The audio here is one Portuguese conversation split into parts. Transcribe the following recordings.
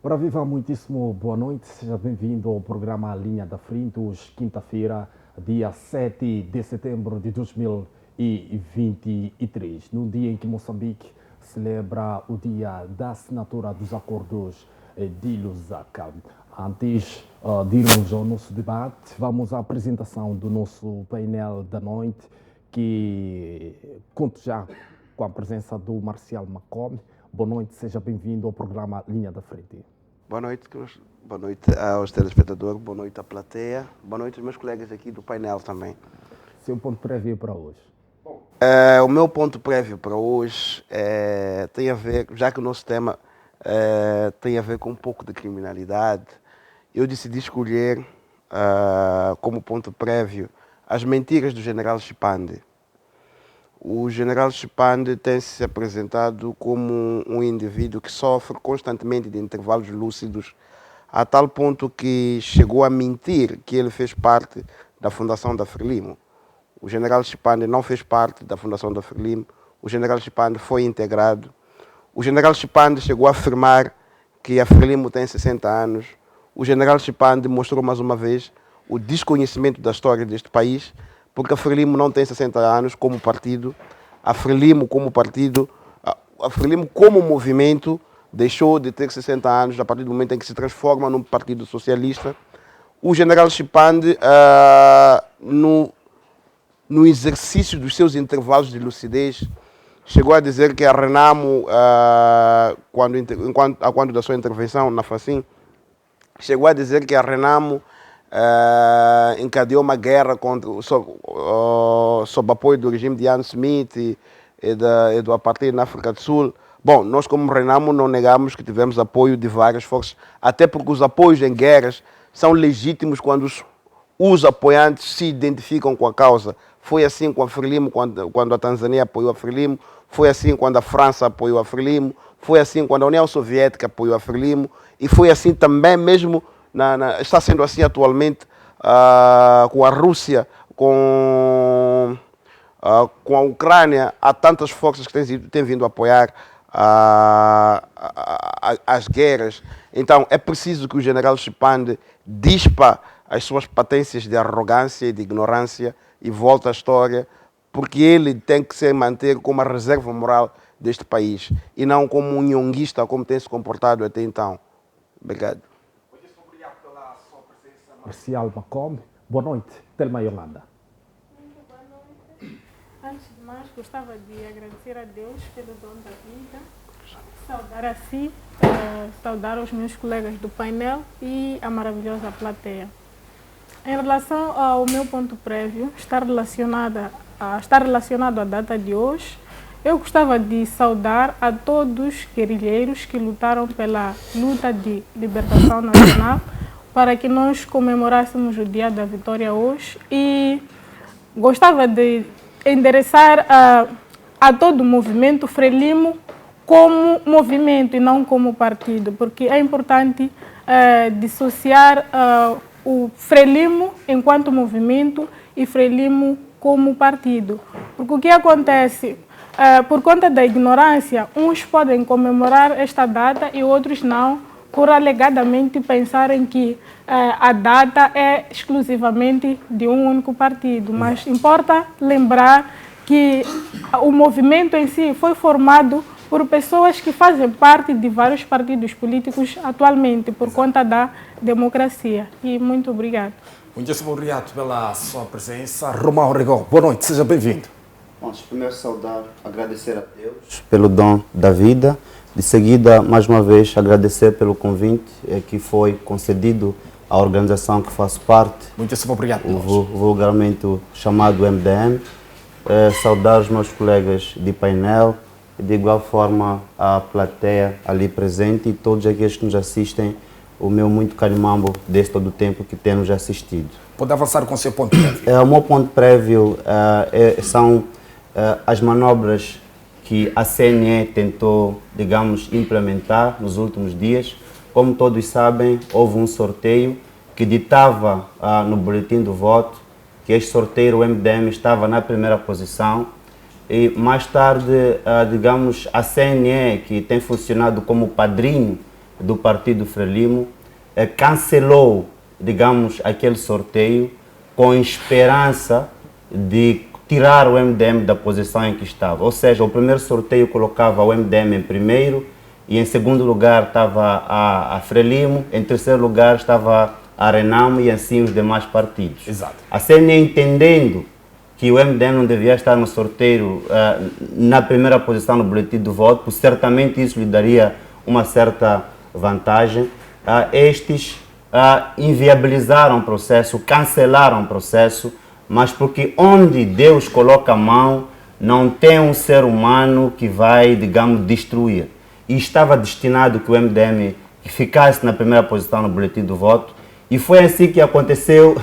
Ora, viva muitíssimo boa noite, seja bem-vindo ao programa Linha da Frente, hoje, quinta-feira, dia 7 de setembro de 2023, no dia em que Moçambique celebra o dia da assinatura dos acordos de Lusaka. Antes de irmos ao nosso debate, vamos à apresentação do nosso painel da noite, que conto já com a presença do Marcial Macome. Boa noite, seja bem-vindo ao programa Linha da Frente. Boa noite, Cruz. Boa noite aos telespectadores, boa noite à plateia, boa noite aos meus colegas aqui do painel também. Seu ponto prévio para hoje? O meu ponto prévio para hoje tem a ver, já que o nosso tema tem a ver com um pouco de criminalidade, eu decidi escolher como ponto prévio as mentiras do general Chipande. O general Chipande tem se apresentado como um indivíduo que sofre constantemente de intervalos lúcidos, a tal ponto que chegou a mentir que ele fez parte da fundação da Frelimo. O general Chipande não fez parte da fundação da Frelimo, o general Chipande foi integrado. O general Chipande chegou a afirmar que a Frelimo tem 60 anos. O general Chipande mostrou mais uma vez o desconhecimento da história deste país, porque a Frelimo não tem 60 anos como partido. A Frelimo como partido, a Frelimo como movimento deixou de ter 60 anos a partir do momento em que se transforma num partido socialista. O general Chipande, no exercício dos seus intervalos de lucidez, chegou a dizer que a Renamo, quando da sua intervenção na FACIM, chegou a dizer que a Renamo encadeou uma guerra sob apoio do regime de Ian Smith e do apartheid na África do Sul. Bom, nós como Renamo não negamos que tivemos apoio de várias forças, até porque os apoios em guerras são legítimos quando os apoiantes se identificam com a causa. Foi assim com a Frelimo, quando a Tanzânia apoiou a Frelimo, foi assim quando a França apoiou a Frelimo, foi assim quando a União Soviética apoiou a Frelimo, e foi assim também mesmo está sendo assim atualmente com a Rússia, com a Ucrânia. Há tantas forças que têm vindo a apoiar as guerras. Então é preciso que o general Chipande dispa as suas patências de arrogância e de ignorância e volte à história, porque ele tem que se manter como a reserva moral deste país e não como um nhonguista como tem se comportado até então. Obrigado. Marcial Macome, boa noite, Telma Yolanda. Muito boa noite. Antes de mais, gostava de agradecer a Deus pelo dom da vida, saudar a si, saudar os meus colegas do painel e a maravilhosa plateia. Em relação ao meu ponto prévio, está relacionado à data de hoje, eu gostava de saudar a todos os guerrilheiros que lutaram pela luta de libertação nacional, para que nós comemorássemos o dia da vitória hoje, e gostava de endereçar a todo o movimento Frelimo como movimento e não como partido, porque é importante dissociar o Frelimo enquanto movimento e Frelimo como partido. Porque o que acontece? Por conta da ignorância, uns podem comemorar esta data e outros não, por alegadamente pensarem que a data é exclusivamente de um único partido. Mas importa lembrar que o movimento em si foi formado por pessoas que fazem parte de vários partidos políticos atualmente, por conta da democracia. E muito obrigado. Muitíssimo obrigado pela sua presença. Romão Regol, boa noite, seja bem-vindo. Bom, primeiro saudar, agradecer a Deus pelo dom da vida. De seguida, mais uma vez, agradecer pelo convite que foi concedido à organização que faço parte. Muitíssimo obrigado. Vulgarmente chamado MDM. Saudar os meus colegas de painel, de igual forma a plateia ali presente e todos aqueles que nos assistem. O meu muito carimambo desde todo o tempo que temos assistido. Pode avançar com o seu ponto prévio. O meu ponto prévio são as manobras que a CNE tentou, digamos, implementar nos últimos dias. Como todos sabem, houve um sorteio que ditava no boletim do voto que este sorteio, o MDM, estava na primeira posição e mais tarde, digamos, a CNE, que tem funcionado como padrinho do Partido Frelimo cancelou, digamos, aquele sorteio com esperança de tirar o MDM da posição em que estava. Ou seja, o primeiro sorteio colocava o MDM em primeiro e em segundo lugar estava a Frelimo, em terceiro lugar estava a Renamo e assim os demais partidos. Exato. A CNE, entendendo que o MDM não devia estar no sorteio na primeira posição no boletim do voto, porque certamente isso lhe daria uma certa vantagem, estes inviabilizaram o processo, cancelaram o processo, mas porque onde Deus coloca a mão, não tem um ser humano que vai, digamos, destruir. E estava destinado que o MDM ficasse na primeira posição no boletim do voto, e foi assim que aconteceu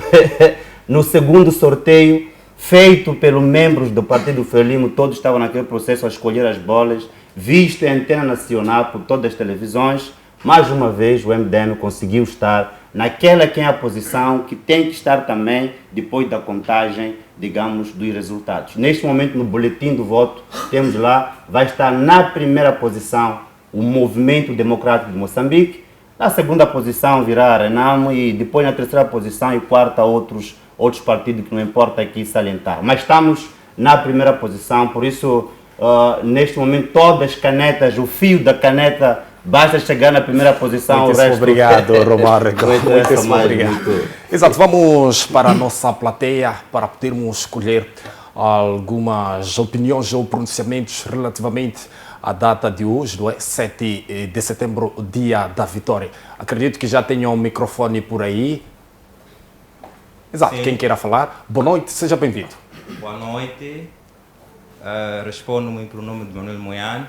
no segundo sorteio, feito pelos membros do Partido Frelimo. Todos estavam naquele processo a escolher as bolas, visto em antena nacional por todas as televisões. Mais uma vez o MDM conseguiu estar naquela que é a posição que tem que estar também depois da contagem, digamos, dos resultados. Neste momento, no boletim do voto, temos lá, vai estar na primeira posição o Movimento Democrático de Moçambique, na segunda posição virá a Renamo e depois na terceira posição e quarta outros partidos que não importa aqui salientar. Mas estamos na primeira posição, por isso, neste momento, todas as canetas, o fio da caneta, basta chegar na primeira posição. Muito o resto... obrigado, Romário. Muito obrigado. Muito. Exato, vamos para a nossa plateia para podermos escolher algumas opiniões ou pronunciamentos relativamente à data de hoje, não é? 7 de setembro, dia da vitória. Acredito que já tenham um microfone por aí. Exato, sim. Quem queira falar. Boa noite, seja bem-vindo. Boa noite. Respondo-me pelo nome de Manuel Moiano,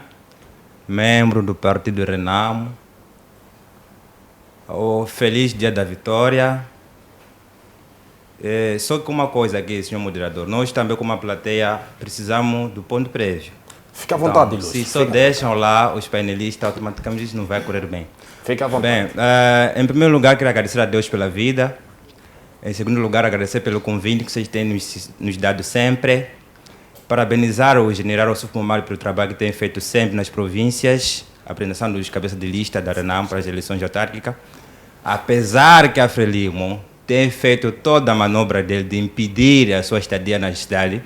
membro do Partido Renamo. O feliz dia da vitória. Só que uma coisa aqui, senhor moderador, nós também como a plateia precisamos do ponto prévio. Fica à vontade, então, Lúcio. Se só deixam lá os painelistas, automaticamente isso não vai correr bem. Fica à vontade. Bem, em primeiro lugar, quero agradecer a Deus pela vida. Em segundo lugar, agradecer pelo convite que vocês têm nos dado sempre. Parabenizar o general Ossuf Momari pelo trabalho que tem feito sempre nas províncias, apresentação dos cabeças de lista da Renamo para as eleições autárquicas. Apesar que a Frelimo tem feito toda a manobra dele de impedir a sua estadia na cidade,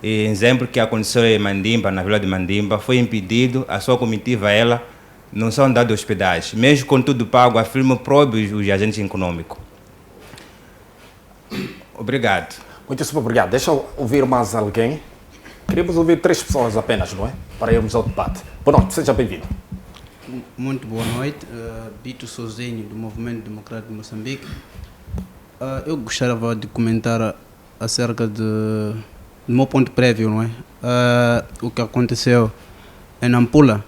e exemplo que aconteceu em Mandimba, na vila de Mandimba, foi impedido, a sua comitiva, ela, não são dados hospedagem. Mesmo com tudo pago, a Frelimo proíbe os agentes econômicos. Obrigado. Muito obrigado. Deixa eu ouvir mais alguém. Queríamos ouvir 3 pessoas apenas, não é? Para irmos ao debate. Boa noite, seja bem-vindo. Muito boa noite. Bito Sozinho, do Movimento Democrático de Moçambique. Eu gostaria de comentar acerca do meu ponto prévio, não é? O que aconteceu em Nampula.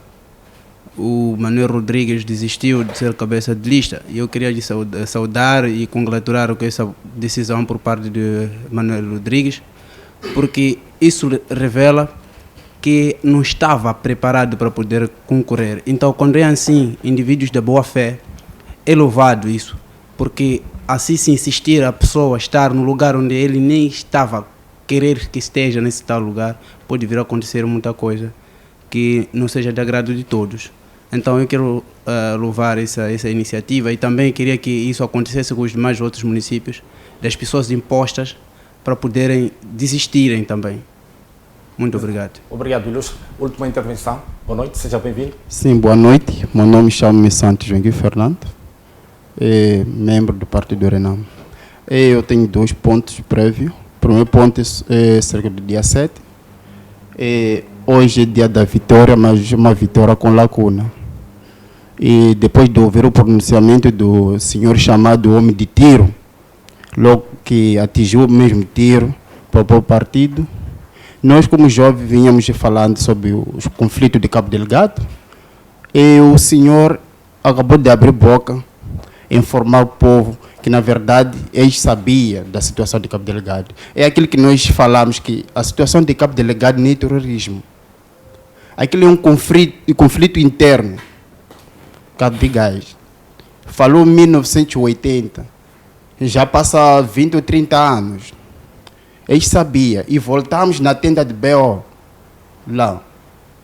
O Manuel Rodrigues desistiu de ser cabeça de lista e eu queria lhe saudar e congratular com essa decisão por parte de Manuel Rodrigues, porque isso revela que não estava preparado para poder concorrer. Então, quando é assim, indivíduos de boa fé, é louvado isso, porque assim se insistir a pessoa estar no lugar onde ele nem estava querer que esteja nesse tal lugar, pode vir a acontecer muita coisa que não seja de agrado de todos. Então eu quero louvar essa iniciativa e também queria que isso acontecesse com os demais outros municípios, das pessoas impostas para poderem desistirem também. Muito obrigado. Obrigado, Ilustro. Última intervenção. Boa noite, seja bem-vindo. Sim, boa noite. Meu nome chama-me Santos Joaquim Fernando, membro do Partido Renamo. Eu tenho 2 pontos prévios. O primeiro ponto é cerca do dia 7. Hoje é dia da vitória, mas uma vitória com lacuna. E depois de ouvir o pronunciamento do senhor chamado homem de tiro, logo que atingiu o mesmo tiro para o partido, nós como jovens vinhamos falando sobre os conflitos de Cabo Delgado e o senhor acabou de abrir boca, informar o povo que na verdade ele sabia da situação de Cabo Delgado. É aquilo que nós falamos, que a situação de Cabo Delgado não é terrorismo. Aquilo é um conflito interno. Cabo de Gás. Falou em 1980. Já passa 20 ou 30 anos. Eles sabiam. E voltamos na tenda de BO, lá,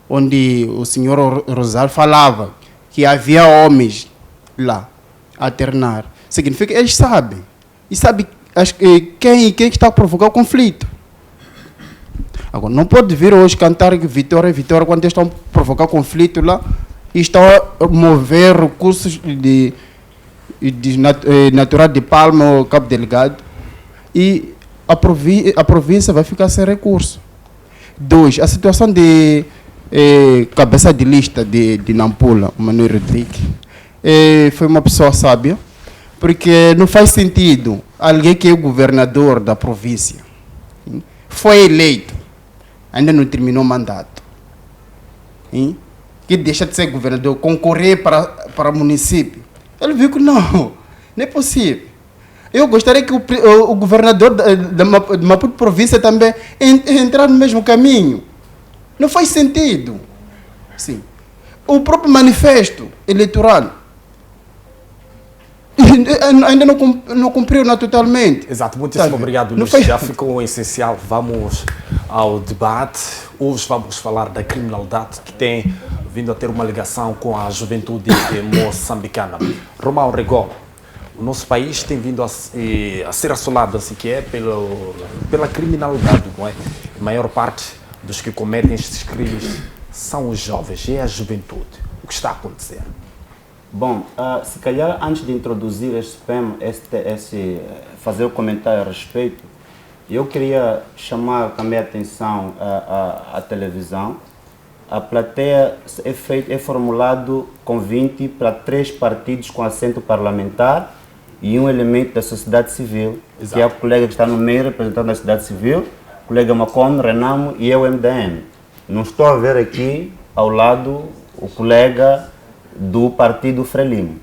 onde o senhor Rosário falava que havia homens lá, a ternar, significa que eles sabem. E sabem quem está a provocar o conflito. Agora, não pode vir hoje cantar vitória, vitória, quando eles estão a provocar conflito lá e estão a mover recursos natural de Palma ou Cabo Delgado e a província vai ficar sem recurso. 2. A situação de cabeça de lista de Nampula, o Manuel Rodrigues, foi uma pessoa sábia, porque não faz sentido alguém que é o governador da província, foi eleito, ainda não terminou o mandato, que deixa de ser governador, concorrer para o município. Ele viu que não é possível. Eu gostaria que o governador da Maputo província também entrar no mesmo caminho. Não faz sentido. Sim. O próprio manifesto eleitoral ainda não cumpriu totalmente. Exato, muitíssimo obrigado, Luís. Já ficou essencial. Vamos ao debate. Hoje vamos falar da criminalidade que tem vindo a ter uma ligação com a juventude moçambicana. Romão Regol, o nosso país tem vindo a ser assolado, assim que é, pela criminalidade, não é? A maior parte dos que cometem estes crimes são os jovens, é a juventude. O que está a acontecer? Bom, se calhar antes de introduzir este tema, fazer o comentário a respeito, eu queria chamar também a atenção à televisão. A plateia é formulado convite para 3 partidos com assento parlamentar e um elemento da sociedade civil, exato, que é o colega que está no meio representando a sociedade civil, o colega Macom, Renamo e eu, MDM. Não estou a ver aqui ao lado o colega do partido Frelimo.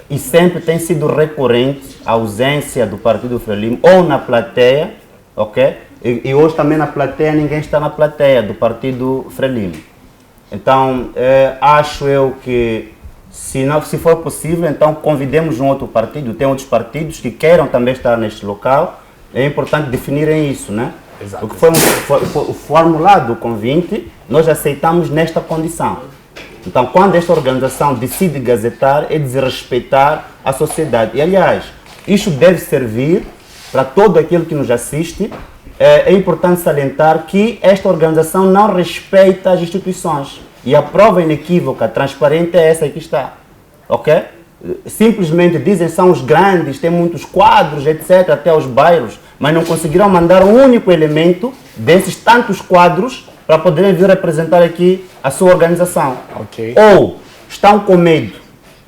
E sempre tem sido recorrente a ausência do partido Frelimo ou na plateia, ok? E hoje também na plateia, ninguém está na plateia do partido Frelimo. Então, acho eu que se for possível, então convidemos um outro partido, tem outros partidos que queiram também estar neste local, é importante definirem isso, né? Exato. Porque foi formulado o convite, nós aceitamos nesta condição. Então, quando esta organização decide gazetar, é desrespeitar a sociedade. E, aliás, isto deve servir para todo aquele que nos assiste. É importante salientar que esta organização não respeita as instituições. E a prova inequívoca, transparente, é essa que está. Ok? Simplesmente dizem que são os grandes, tem muitos quadros, etc., até os bairros, mas não conseguiram mandar um único elemento desses tantos quadros para poderem vir representar aqui a sua organização. Okay. Ou estão com medo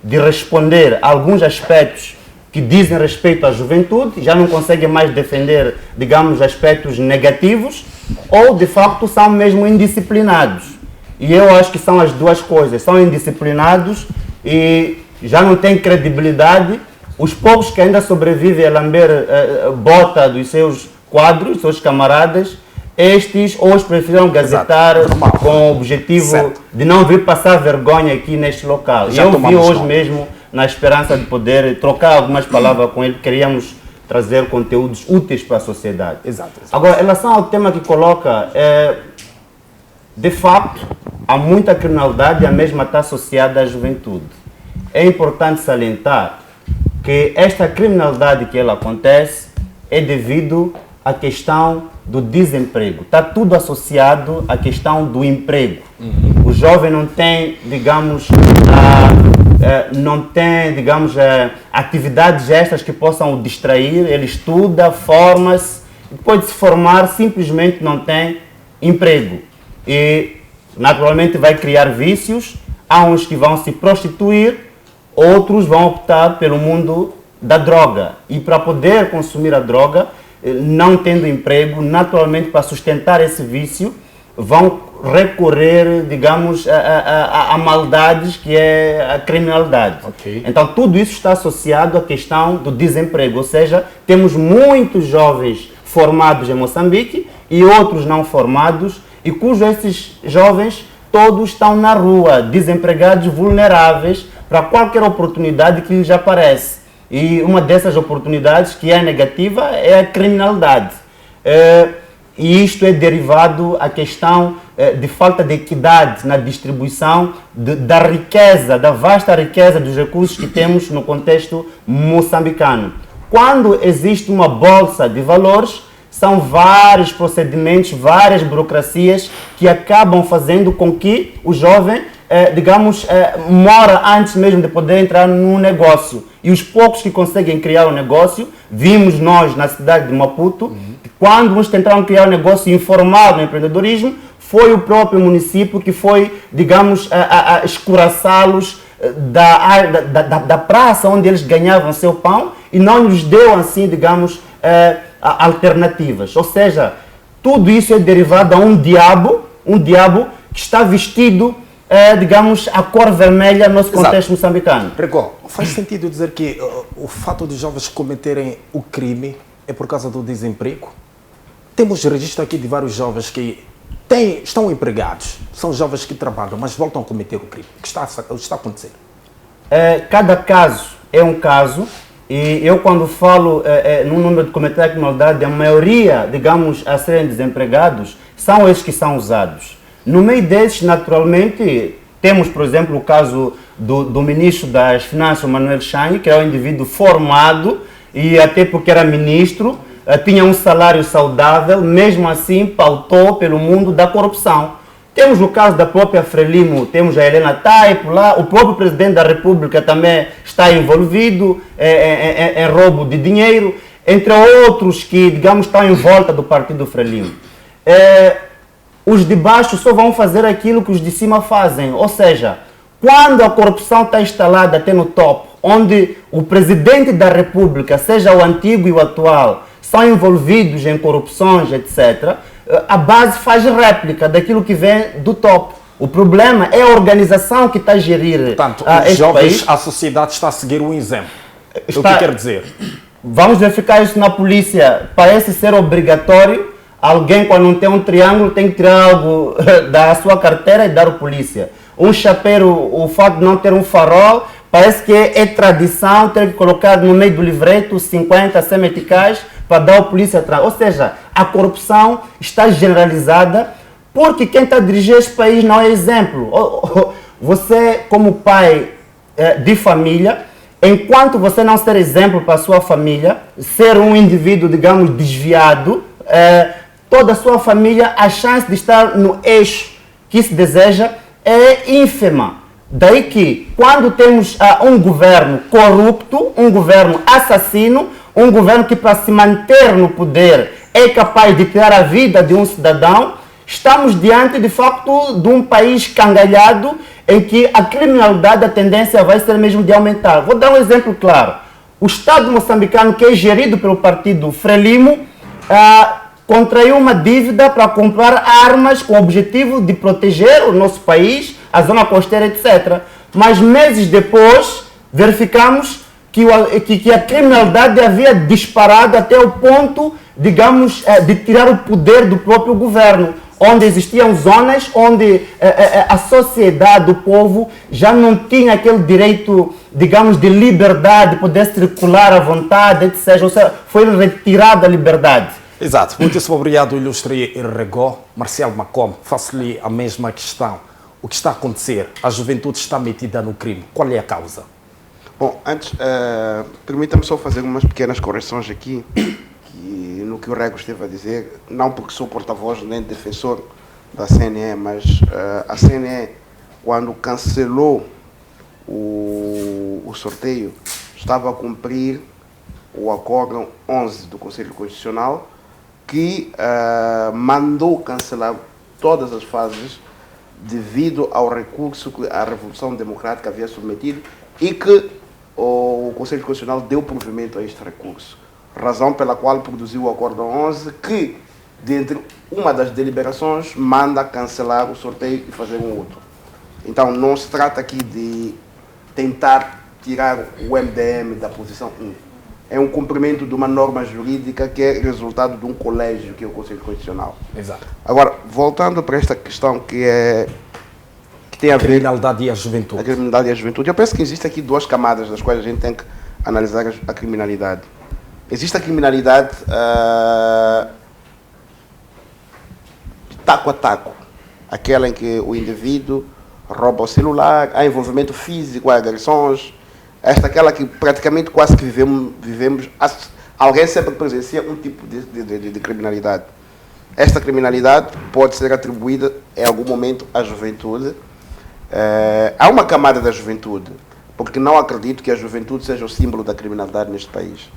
de responder a alguns aspectos que dizem respeito à juventude, já não conseguem mais defender, digamos, aspectos negativos, ou de facto são mesmo indisciplinados. E eu acho que são as duas coisas, são indisciplinados e já não têm credibilidade. Os poucos que ainda sobrevivem a lamber bota dos seus quadros, seus camaradas, estes hoje prefiram gazetar com o objetivo certo, de não vir passar vergonha aqui neste local. Já eu vi hoje mesmo, na esperança de poder trocar algumas palavras com ele, queríamos trazer conteúdos úteis para a sociedade. Exato. Agora, em relação ao tema que coloca, de facto, há muita criminalidade e a mesma está associada à juventude. É importante salientar que esta criminalidade que ela acontece é devido à questão do desemprego. Está tudo associado à questão do emprego. O jovem não tem, digamos, atividades extras que possam o distrair. Ele estuda, forma-se, depois de se formar simplesmente não tem emprego. E naturalmente vai criar vícios. Há uns que vão se prostituir, outros vão optar pelo mundo da droga. E para poder consumir a droga, não tendo emprego, naturalmente para sustentar esse vício, vão recorrer, digamos, a maldades que é a criminalidade. Okay. Então tudo isso está associado à questão do desemprego, ou seja, temos muitos jovens formados em Moçambique e outros não formados, e cujos esses jovens todos estão na rua, desempregados, vulneráveis para qualquer oportunidade que lhes aparece. E uma dessas oportunidades que é negativa é a criminalidade. e isto é derivado à questão de falta de equidade na distribuição da riqueza, da vasta riqueza dos recursos que temos no contexto moçambicano. Quando existe uma bolsa de valores, são vários procedimentos, várias burocracias que acabam fazendo com que o jovem, mora antes mesmo de poder entrar num negócio. E os poucos que conseguem criar um negócio, vimos nós na cidade de Maputo, que quando uns tentaram criar um negócio informal no empreendedorismo, foi o próprio município que foi, a escuraçá-los da praça onde eles ganhavam seu pão e não lhes deu, assim, alternativas. Ou seja, tudo isso é derivado a um diabo que está vestido, a cor vermelha no nosso contexto moçambicano. Rego, faz sentido dizer que o fato de jovens cometerem o crime é por causa do desemprego? Temos registro aqui de vários jovens que estão empregados, são jovens que trabalham, mas voltam a cometer o crime. O que está a acontecer? Cada caso é um caso, e eu quando falo no número de cometer a criminalidade, a maioria, a serem desempregados, são esses que são usados. No meio desses, naturalmente, temos, por exemplo, o caso do ministro das Finanças, Manuel Chang, que é um indivíduo formado, e até porque era ministro, tinha um salário saudável, mesmo assim pautou pelo mundo da corrupção. Temos o caso da própria Frelimo, temos a Helena Taipo lá, o próprio presidente da República também está envolvido em roubo de dinheiro, entre outros que, estão em volta do partido Frelimo. Os de baixo só vão fazer aquilo que os de cima fazem, ou seja, quando a corrupção está instalada até no topo, onde o presidente da República, seja o antigo e o atual, são envolvidos em corrupções, etc., a base faz réplica daquilo que vem do topo. O problema é a organização que está a gerir. Portanto, os jovens, a sociedade está a seguir um exemplo. O que quer dizer? Vamos verificar isso na polícia. Parece ser obrigatório. Alguém, quando não tem um triângulo, tem que tirar algo da sua carteira e dar à polícia. Um chapeiro, o fato de não ter um farol, parece que é tradição ter que colocar no meio do livreto 50, 100 meticais para dar à polícia atrás. Ou seja, a corrupção está generalizada porque quem está a dirigir este país não é exemplo. Você, como pai de família, enquanto você não ser exemplo para a sua família, ser um indivíduo, desviado, toda a sua família, a chance de estar no eixo que se deseja é ínfima. Daí que, quando temos um governo corrupto, um governo assassino, um governo que para se manter no poder é capaz de tirar a vida de um cidadão, estamos diante de facto de um país cangalhado em que a criminalidade, a tendência vai ser mesmo de aumentar. Vou dar um exemplo claro. O Estado moçambicano, que é gerido pelo partido Frelimo, contraiu uma dívida para comprar armas com o objetivo de proteger o nosso país, a zona costeira, etc. Mas meses depois, verificamos que a criminalidade havia disparado até o ponto, de tirar o poder do próprio governo, onde existiam zonas onde a sociedade, o povo, já não tinha aquele direito, de liberdade, de poder circular à vontade, etc. Ou seja, foi retirada a liberdade. Exato. Muitíssimo obrigado, ilustre Rego. Marcelo Macom, faço-lhe a mesma questão. O que está a acontecer? A juventude está metida no crime. Qual é a causa? Bom, antes, permita-me só fazer umas pequenas correções aqui, no que o Rego esteve a dizer, não porque sou porta-voz nem defensor da CNE, mas a CNE, quando cancelou o sorteio, estava a cumprir o Acórdão 11 do Conselho Constitucional, que mandou cancelar todas as fases devido ao recurso que a Revolução Democrática havia submetido e que o Conselho Constitucional deu provimento a este recurso. Razão pela qual produziu o Acórdão 11, que, dentre uma das deliberações, manda cancelar o sorteio e fazer um outro. Então, não se trata aqui de tentar tirar o MDM da posição 1. É um cumprimento de uma norma jurídica que é resultado de um colégio, que é o Conselho Constitucional. Exato. Agora, voltando para esta questão que tem a ver... A criminalidade e a juventude. A criminalidade e a juventude. Eu penso que existe aqui duas camadas das quais a gente tem que analisar a criminalidade. Existe a criminalidade taco a taco, aquela em que o indivíduo rouba o celular, há envolvimento físico, há agressões, aquela que praticamente quase que vivemos alguém sempre presencia um tipo de criminalidade. Esta criminalidade pode ser atribuída em algum momento à juventude. Há uma camada da juventude, porque não acredito que a juventude seja o símbolo da criminalidade neste país.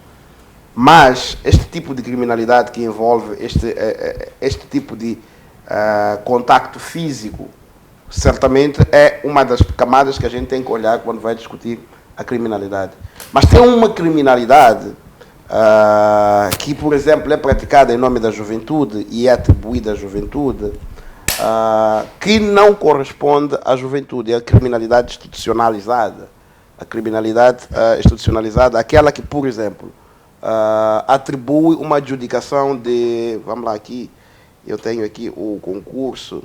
Mas este tipo de criminalidade que envolve este tipo de contacto físico, certamente é uma das camadas que a gente tem que olhar quando vai discutir a criminalidade. Mas tem uma criminalidade que, por exemplo, é praticada em nome da juventude e é atribuída à juventude, que não corresponde à juventude, é a criminalidade institucionalizada. A criminalidade institucionalizada, aquela que, por exemplo, atribui uma adjudicação de, vamos lá aqui, eu tenho aqui o concurso,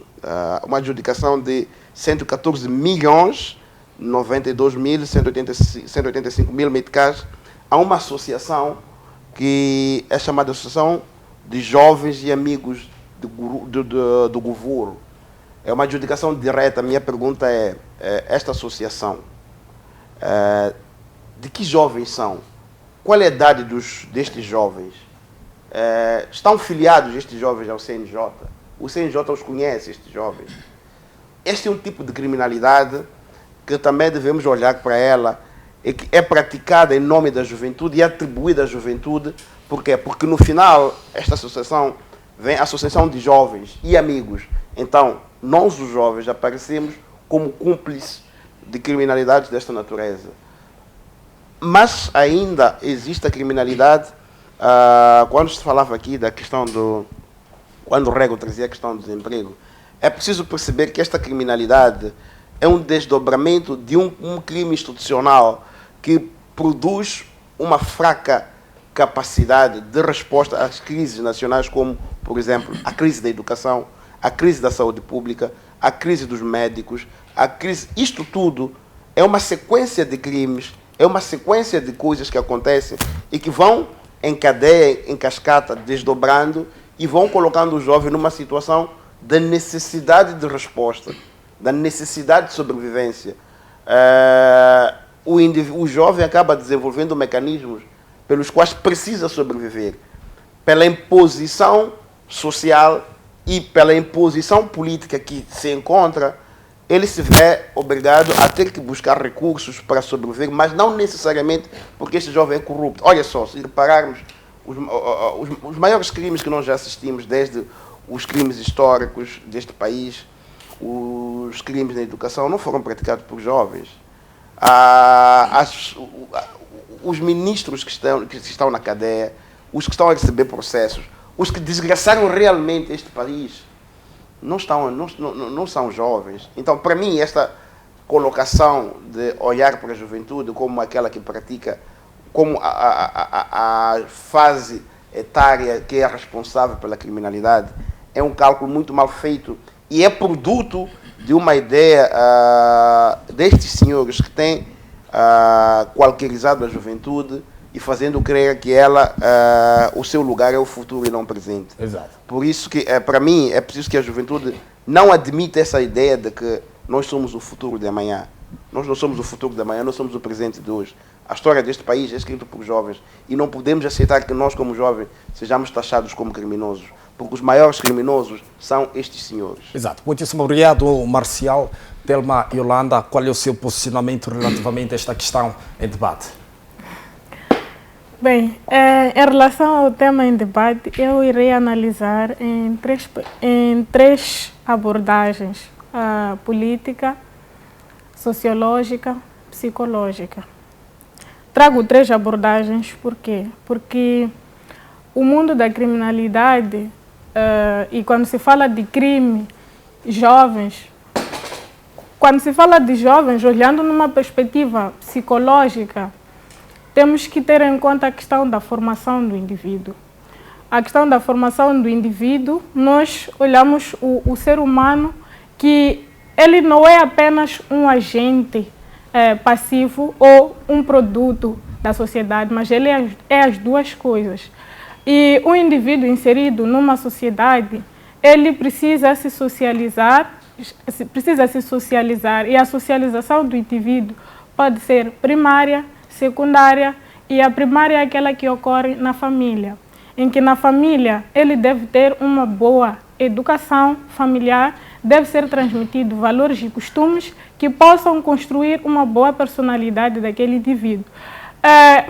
uma adjudicação de 114 milhões 92.185 mil meticais a uma associação que é chamada Associação de Jovens e Amigos do Governo. É uma adjudicação direta. A minha pergunta é, esta associação, de que jovens são? Qual é a idade destes jovens? Estão filiados estes jovens ao CNJ? O CNJ os conhece, estes jovens? Este é um tipo de criminalidade que também devemos olhar para ela, e que é praticada em nome da juventude e atribuída à juventude. Por quê? Porque no final, esta associação vem a Associação de Jovens e Amigos. Então, nós os jovens aparecemos como cúmplices de criminalidades desta natureza. Mas ainda existe a criminalidade, quando se falava aqui da questão do... Quando o Rego trazia a questão do desemprego, é preciso perceber que esta criminalidade é um desdobramento de um crime institucional que produz uma fraca capacidade de resposta às crises nacionais, como, por exemplo, a crise da educação, a crise da saúde pública, a crise dos médicos, a crise... Isto tudo é uma sequência de crimes, é uma sequência de coisas que acontecem e que vão em cadeia, em cascata, desdobrando e vão colocando o jovem numa situação da necessidade de resposta, da necessidade de sobrevivência. O jovem acaba desenvolvendo mecanismos pelos quais precisa sobreviver. Pela imposição social e pela imposição política que se encontra, ele se vê obrigado a ter que buscar recursos para sobreviver, mas não necessariamente porque este jovem é corrupto. Olha só, se repararmos, os maiores crimes que nós já assistimos, desde os crimes históricos deste país, os crimes na educação, não foram praticados por jovens. Os ministros que estão na cadeia, os que estão a receber processos, os que desgraçaram realmente este país, não são jovens. Então, para mim, esta colocação de olhar para a juventude como aquela que pratica, como a fase etária que é responsável pela criminalidade, é um cálculo muito mal feito e é produto de uma ideia destes senhores que têm qualquerizado a juventude e fazendo crer que ela, o seu lugar é o futuro e não o presente. Exato. Por isso que, para mim, é preciso que a juventude não admita essa ideia de que nós somos o futuro de amanhã. Nós não somos o futuro de amanhã, nós somos o presente de hoje. A história deste país é escrita por jovens e não podemos aceitar que nós, como jovens, sejamos taxados como criminosos, porque os maiores criminosos são estes senhores. Exato. Muitíssimo obrigado, Marcial. Telma Yolanda, qual é o seu posicionamento relativamente a esta questão em debate? Bem, em relação ao tema em debate, eu irei analisar em três abordagens: política, sociológica, psicológica. Trago três abordagens, por quê? Porque o mundo da criminalidade, e quando se fala de crime, jovens, quando se fala de jovens, olhando numa perspectiva psicológica, temos que ter em conta a questão da formação do indivíduo. A questão da formação do indivíduo, nós olhamos o ser humano que ele não é apenas um agente passivo ou um produto da sociedade, mas ele é as duas coisas. E o indivíduo inserido numa sociedade, ele precisa se socializar, e a socialização do indivíduo pode ser primária, secundária, e a primária é aquela que ocorre na família, em que na família ele deve ter uma boa educação familiar, deve ser transmitido valores e costumes que possam construir uma boa personalidade daquele indivíduo.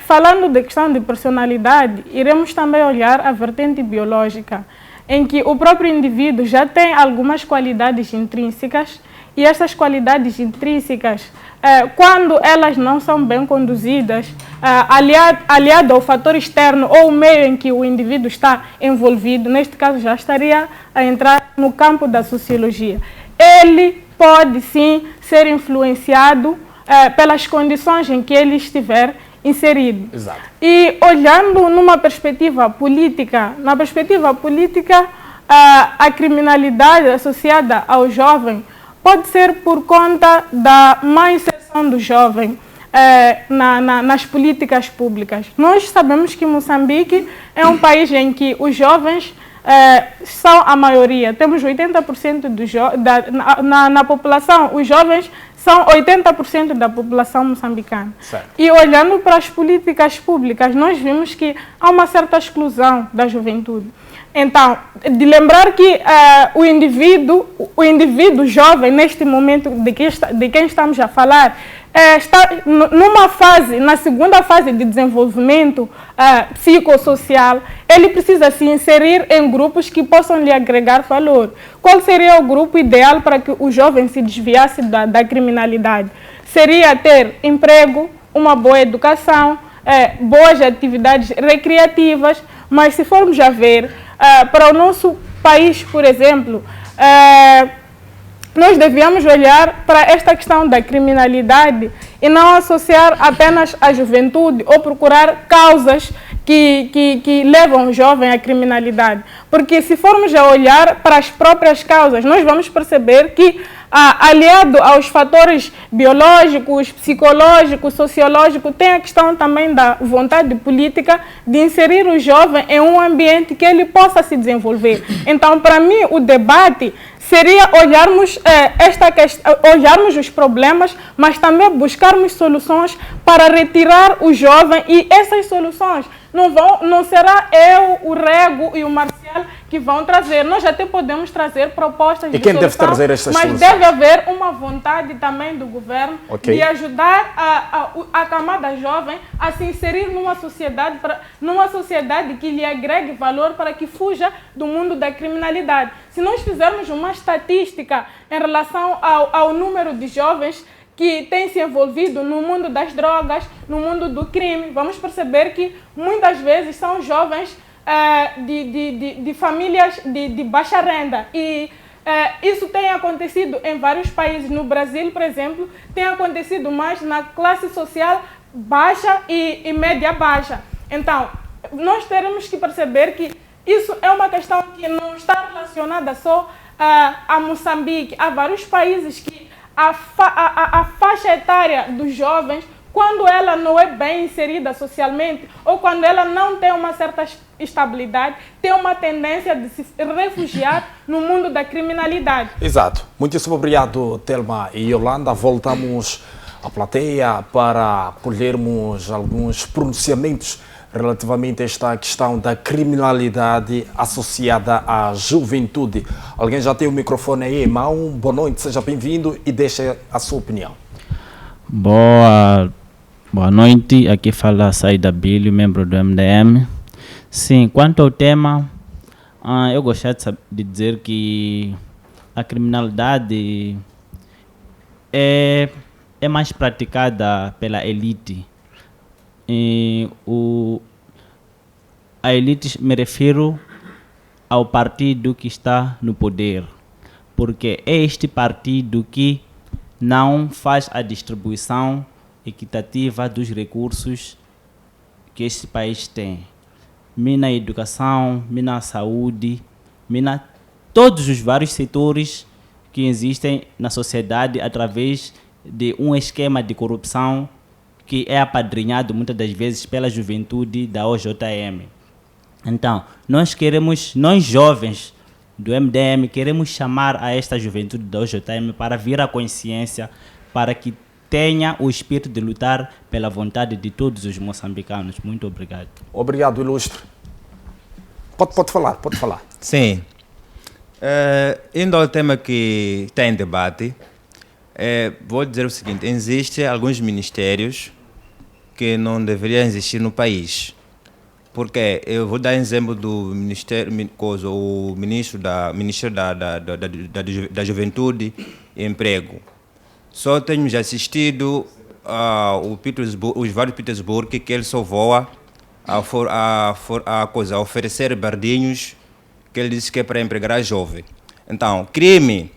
Falando da questão de personalidade, iremos também olhar a vertente biológica, em que o próprio indivíduo já tem algumas qualidades intrínsecas, e essas qualidades intrínsecas, quando elas não são bem conduzidas, aliado ao fator externo ou o meio em que o indivíduo está envolvido, neste caso já estaria a entrar no campo da sociologia. Ele pode sim ser influenciado pelas condições em que ele estiver inserido. Exato. E olhando numa perspectiva política, a criminalidade associada ao jovem pode ser por conta da má inserção do jovem nas políticas públicas. Nós sabemos que Moçambique é um país em que os jovens são a maioria. Temos 80% na população, os jovens são 80% da população moçambicana. Certo. E olhando para as políticas públicas, nós vimos que há uma certa exclusão da juventude. Então, de lembrar que o indivíduo jovem, neste momento de quem estamos a falar, está na segunda fase de desenvolvimento psicossocial, ele precisa se inserir em grupos que possam lhe agregar valor. Qual seria o grupo ideal para que o jovem se desviasse da criminalidade? Seria ter emprego, uma boa educação, boas atividades recreativas, mas se formos a ver, para o nosso país, por exemplo, nós devíamos olhar para esta questão da criminalidade e não associar apenas à juventude ou procurar causas que levam o jovem à criminalidade. Porque se formos a olhar para as próprias causas, nós vamos perceber que, aliado aos fatores biológicos, psicológicos, sociológicos, tem a questão também da vontade política de inserir o jovem em um ambiente que ele possa se desenvolver. Então, para mim, o debate seria olharmos os problemas, mas também buscarmos soluções para retirar o jovem, e essas soluções não será eu, o Rego e o Marcial que vão trazer. Nós até podemos trazer propostas de quem solução, deve trazer essas mas soluções? deve haver uma vontade também do governo Ok. de ajudar a camada jovem a se inserir numa sociedade que lhe agregue valor para que fuja do mundo da criminalidade. Se nós fizermos uma estatística em relação ao número de jovens que têm se envolvido no mundo das drogas, no mundo do crime, vamos perceber que muitas vezes são jovens de famílias de baixa renda. E isso tem acontecido em vários países. No Brasil, por exemplo, tem acontecido mais na classe social baixa e média baixa. Então, nós teremos que perceber que isso é uma questão que não está relacionada só a Moçambique. Há vários países que a faixa etária dos jovens, quando ela não é bem inserida socialmente ou quando ela não tem uma certa estabilidade, tem uma tendência de se refugiar no mundo da criminalidade. Exato. Muitíssimo obrigado, Telma e Yolanda. Voltamos à plateia para colhermos alguns pronunciamentos relativamente a esta questão da criminalidade associada à juventude. Alguém já tem o microfone aí em mão? Boa noite, seja bem-vindo e deixe a sua opinião. Boa noite, aqui fala Saida Billy, membro do MDM. Sim, quanto ao tema, eu gostaria de dizer que a criminalidade é mais praticada pela elite. A elite, me refiro ao partido que está no poder, porque é este partido que não faz a distribuição equitativa dos recursos que este país tem. Mina a educação, mina a saúde, mina todos os vários setores que existem na sociedade através de um esquema de corrupção que é apadrinhado muitas das vezes pela juventude da OJM. Então, nós jovens, do MDM, queremos chamar a esta juventude da OJM para vir à consciência, para que tenha o espírito de lutar pela vontade de todos os moçambicanos. Muito obrigado. Obrigado, ilustre. Pode falar, pode falar. Sim. Indo ao tema que está em debate, vou dizer o seguinte: existem alguns ministérios que não deveriam existir no país. Porque eu vou dar exemplo do o ministro da Juventude e Emprego. Só temos assistido os vários Petersburg que ele só voa a oferecer bardinhos que ele disse que é para empregar a jovem. Então, crime,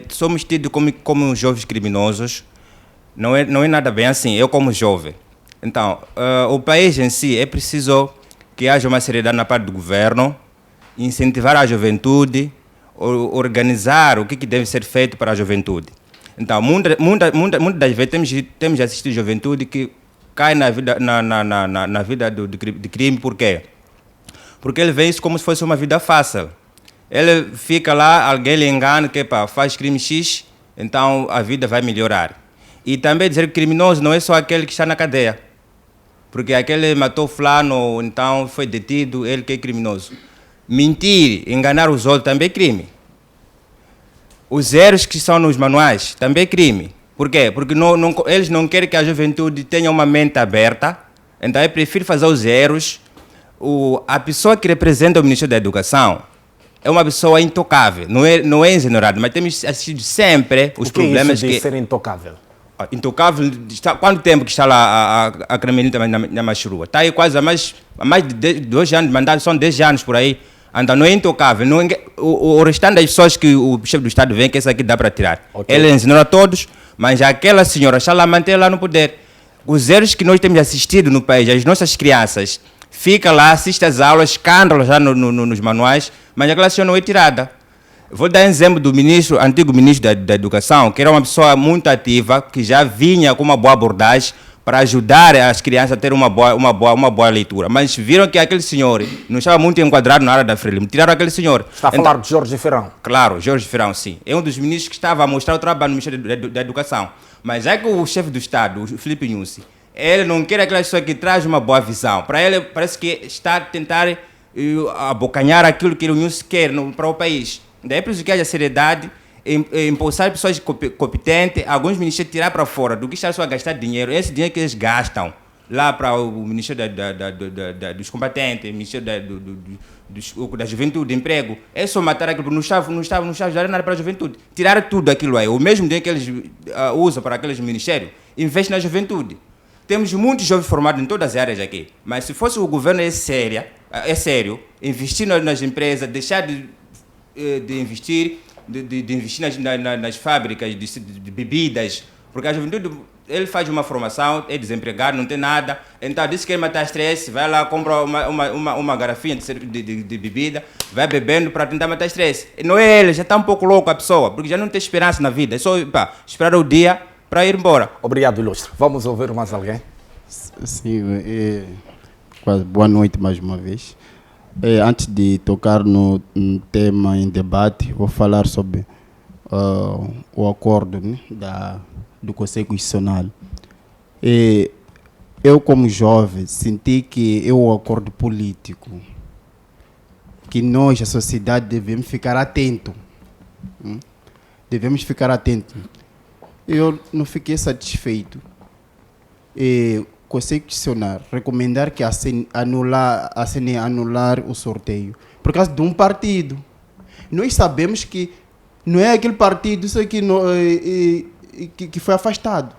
somos tidos como jovens criminosos, não é nada bem assim, eu como jovem. Então, o país em si é preciso que haja uma seriedade na parte do governo, incentivar a juventude, organizar o que deve ser feito para a juventude. Então, muitas das vezes temos assistido juventude que cai na vida, na vida de crime. Por quê? Porque ele vê isso como se fosse uma vida fácil. Ele fica lá, alguém lhe engana que faz crime X, então a vida vai melhorar. E também dizer que criminoso não é só aquele que está na cadeia. Porque aquele matou fulano, então foi detido, ele que é criminoso. Mentir, enganar os outros também é crime. Os erros que estão nos manuais também é crime. Por quê? Porque eles não querem que a juventude tenha uma mente aberta, então eu prefiro fazer os erros. A pessoa que representa o Ministério da Educação é uma pessoa intocável, não é exonerado, mas temos assistido sempre os problemas que ser intocável. Intocável, quanto tempo que está lá a Cremelita na Machurua? Está aí quase há mais de 2 anos, mandados são 10 anos por aí. Então não é intocável. O restante das pessoas que o chefe do Estado vem, que essa aqui dá para tirar. Okay. Ele ensinou a todos, mas aquela senhora está lá, mantém lá no poder. Os erros que nós temos assistido no país, as nossas crianças, fica lá, assiste às aulas, escândalos já nos manuais, mas aquela senhora não é tirada. Vou dar exemplo do antigo ministro da Educação, que era uma pessoa muito ativa, que já vinha com uma boa abordagem para ajudar as crianças a ter uma boa leitura. Mas viram que aquele senhor não estava muito enquadrado na área da Frelimo. Tiraram aquele senhor. Está a falar de Jorge Ferrão? Claro, Jorge Ferrão, sim. É um dos ministros que estava a mostrar o trabalho no Ministério da Educação. Mas é que o chefe do Estado, o Filipe Nyusi, ele não quer aquela pessoa que traz uma boa visão. Para ele, parece que está a tentar abocanhar aquilo que o Nyusi quer para o país. Daí é preciso que haja seriedade, impulsar pessoas competentes, alguns ministérios tirar para fora do que estar só a gastar dinheiro. Esse dinheiro que eles gastam lá para o Ministério dos Combatentes, Ministério da Juventude, do Emprego, é só matar aquilo, não está ajudando nada para a juventude. Tirar tudo aquilo aí, o mesmo dinheiro que eles usam para aqueles ministérios, investe na juventude. Temos muitos jovens formados em todas as áreas aqui, mas se fosse o governo é sério, investir nas empresas, deixar de investir, de investir nas fábricas de bebidas, porque a juventude, ele faz uma formação, é desempregado, não tem nada, então disse que quer matar estresse, vai lá, compra uma garrafinha de bebida, vai bebendo para tentar matar estresse. Não é ele, já está um pouco louco a pessoa, porque já não tem esperança na vida, é só esperar o dia para ir embora. Obrigado, ilustre. Vamos ouvir mais alguém? Sim, quase boa noite mais uma vez. Antes de tocar no tema em debate, vou falar sobre o acordo, né, do Conselho Constitucional. Eu, como jovem, senti que é um acordo político, que nós, a sociedade, devemos ficar atentos. Devemos ficar atentos. Eu não fiquei satisfeito. Conselho Constitucional recomendar que a CNE anular o sorteio por causa de um partido. Nós sabemos que não é aquele partido isso aqui que foi afastado.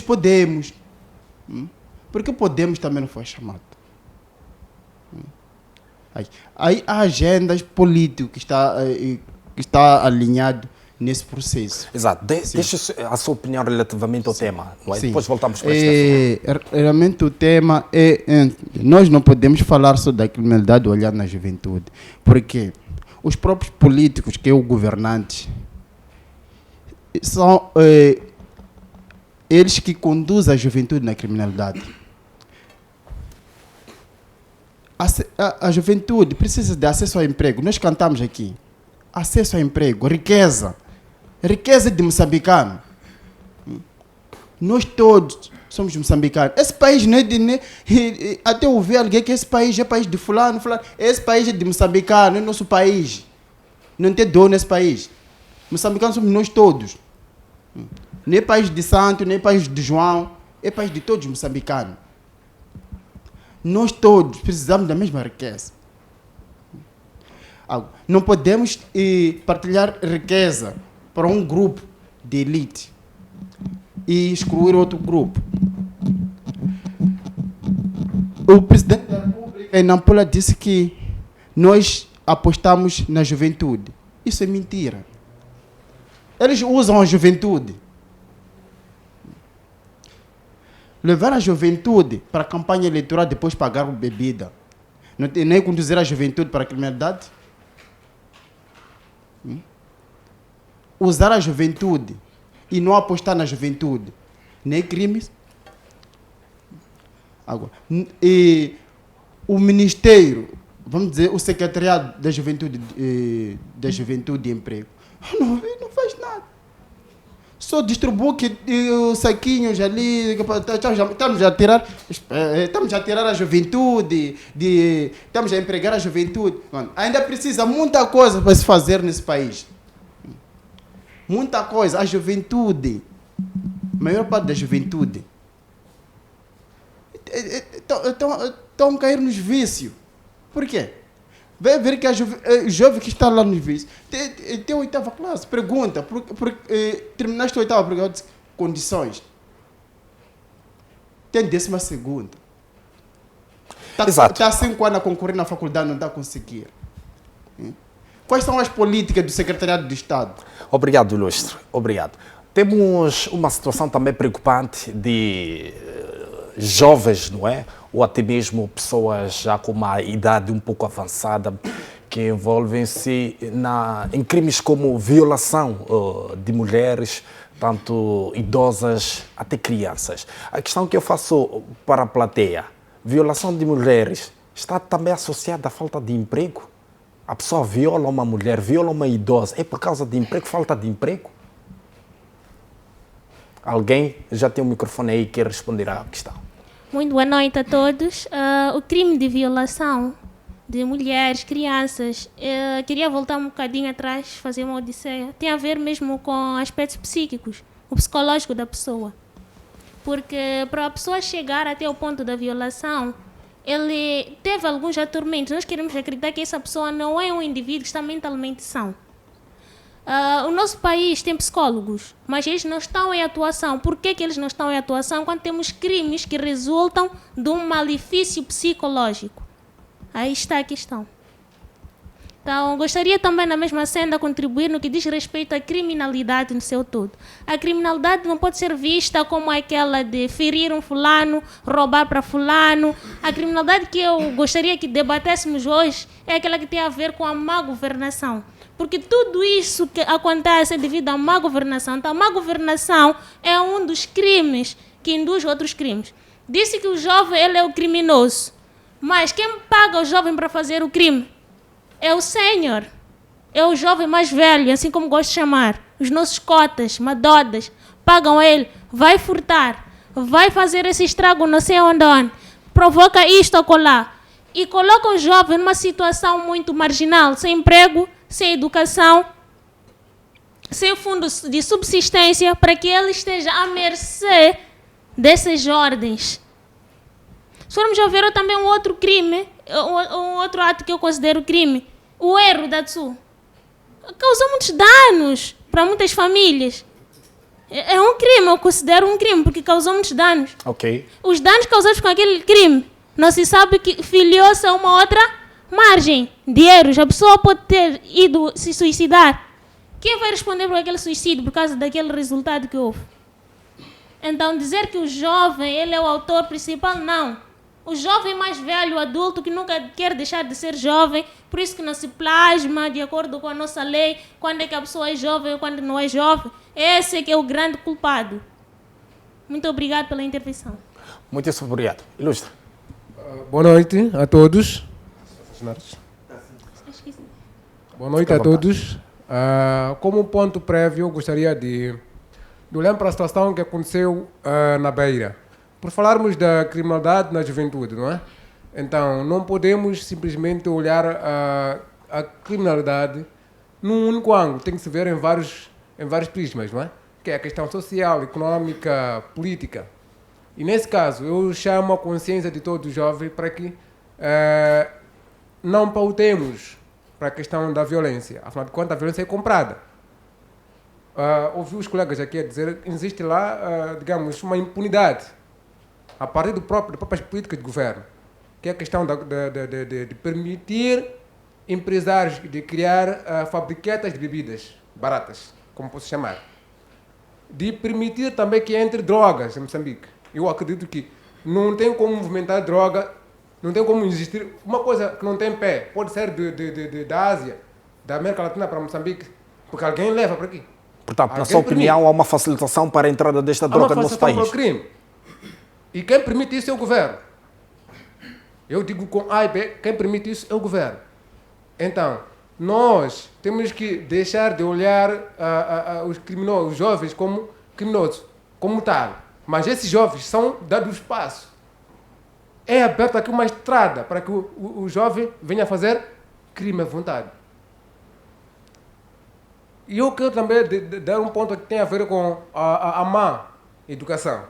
Podemos. Porque Podemos também não foi chamado. Aí há agendas políticas que está alinhado nesse processo. Exato. Deixa a sua opinião relativamente ao tema. Não é? Depois voltamos para este assunto. Realmente o tema nós não podemos falar só da criminalidade olhar na juventude, porque os próprios políticos, que é o governante, são eles que conduzem a juventude na criminalidade. A juventude precisa de acesso ao emprego. Nós cantamos aqui. Acesso ao emprego, riqueza. Riqueza de moçambicano. Nós todos somos moçambicanos. Esse país não é de... até ouvir alguém que esse país é país de fulano. Esse país é de moçambicano, é nosso país. Não tem dono nesse país. Moçambicanos somos nós todos. Não é país de santo, não é país de João. É país de todos moçambicanos. Nós todos precisamos da mesma riqueza. Não podemos partilhar riqueza para um grupo de elite e excluir outro grupo. O presidente da República em Nampula disse que nós apostamos na juventude. Isso é mentira. Eles usam a juventude. Levar a juventude para a campanha eleitoral, depois pagar bebida. Não tem nem conduzir a juventude para a criminalidade. Usar a juventude e não apostar na juventude, nem crimes. Agora, e o Ministério, vamos dizer, o Secretariado da Juventude e Emprego, não faz nada. Só distribui saquinhos ali, estamos a tirar a juventude, estamos a empregar a juventude. Ainda precisa muita coisa para se fazer nesse país. Muita coisa. A juventude, a maior parte da juventude, estão a cair nos vícios. Por quê? Vai ver que o jovem que está lá nos vícios tem 8ª classe. Pergunta, terminaste a 8ª, pergunta, condições. Tem 12ª. Está 5 anos a concorrer na faculdade, não está a conseguir. Quais são as políticas do Secretariado de Estado? Obrigado, Ilustre. Obrigado. Temos uma situação também preocupante de jovens, não é? Ou até mesmo pessoas já com uma idade um pouco avançada que envolvem-se em crimes como violação de mulheres, tanto idosas até crianças. A questão que eu faço para a plateia, violação de mulheres está também associada à falta de emprego? A pessoa viola uma mulher, viola uma idosa, é por causa de emprego, falta de emprego? Alguém já tem o microfone aí e quer responder à questão. Muito boa noite a todos. O crime de violação de mulheres, crianças, queria voltar um bocadinho atrás, fazer uma odisseia. Tem a ver mesmo com aspectos psíquicos, o psicológico da pessoa. Porque para a pessoa chegar até o ponto da violação, ele teve alguns atormentos. Nós queremos acreditar que essa pessoa não é um indivíduo que está mentalmente são. O nosso país tem psicólogos, mas eles não estão em atuação. Por que eles não estão em atuação quando temos crimes que resultam de um malefício psicológico? Aí está a questão. Então, gostaria também, na mesma senda, contribuir no que diz respeito à criminalidade no seu todo. A criminalidade não pode ser vista como aquela de ferir um fulano, roubar para fulano. A criminalidade que eu gostaria que debatêssemos hoje é aquela que tem a ver com a má governação. Porque tudo isso que acontece é devido à má governação. Então, a má governação é um dos crimes que induz outros crimes. Disse que o jovem ele é o criminoso. Mas quem paga o jovem para fazer o crime? É o senhor. É o jovem mais velho, assim como gosto de chamar. Os nossos cotas, madodas, pagam ele. Vai furtar. Vai fazer esse estrago não sei onde. Provoca isto ou acolá. E coloca o jovem numa situação muito marginal, sem emprego, sem educação, sem fundo de subsistência, para que ele esteja à mercê dessas ordens. Se formos a ver também um outro crime, um outro ato que eu considero crime, o erro da TSU. Causou muitos danos para muitas famílias. É um crime, eu considero um crime, porque causou muitos danos. Ok. Os danos causados com aquele crime, não se sabe que filiou-se a uma outra margem de erros. A pessoa pode ter ido se suicidar. Quem vai responder por aquele suicídio por causa daquele resultado que houve? Então, dizer que o jovem ele é o autor principal, não. O jovem mais velho, o adulto, que nunca quer deixar de ser jovem, por isso que não se plasma de acordo com a nossa lei, quando é que a pessoa é jovem ou quando não é jovem. Esse é que é o grande culpado. Muito obrigado pela intervenção. Muito obrigado. Ilustre. Boa noite a todos. senhores. Boa noite a todos. Como ponto prévio, eu gostaria de olhar para a situação que aconteceu na Beira. Por falarmos da criminalidade na juventude, não é? Então, não podemos simplesmente olhar a criminalidade num único ângulo. Tem que se ver em vários prismas, não é? Que é a questão social, econômica, política. E nesse caso, eu chamo a consciência de todos os jovens para que não pautemos para a questão da violência. Afinal de contas, a violência é comprada. Ouvi os colegas aqui a dizer que existe lá, digamos, uma impunidade a partir das próprias políticas de governo, que é a questão de permitir empresários de criar fabriquetas de bebidas baratas, como posso chamar. De permitir também que entre drogas em Moçambique. Eu acredito que não tem como movimentar droga, não tem como existir uma coisa que não tem pé. Pode ser da Ásia, da América Latina para Moçambique, porque alguém leva para aqui. Portanto, na sua opinião, há uma facilitação para a entrada desta droga no nosso país? Há uma facilitação para o crime. E quem permite isso é o governo. Eu digo com A e B, quem permite isso é o governo. Então, nós temos que deixar de olhar os criminosos, os jovens como criminosos, como tal. Mas esses jovens são dados espaço. É aberta aqui uma estrada para que o jovem venha fazer crime à vontade. E eu quero também dar um ponto que tem a ver com a má educação.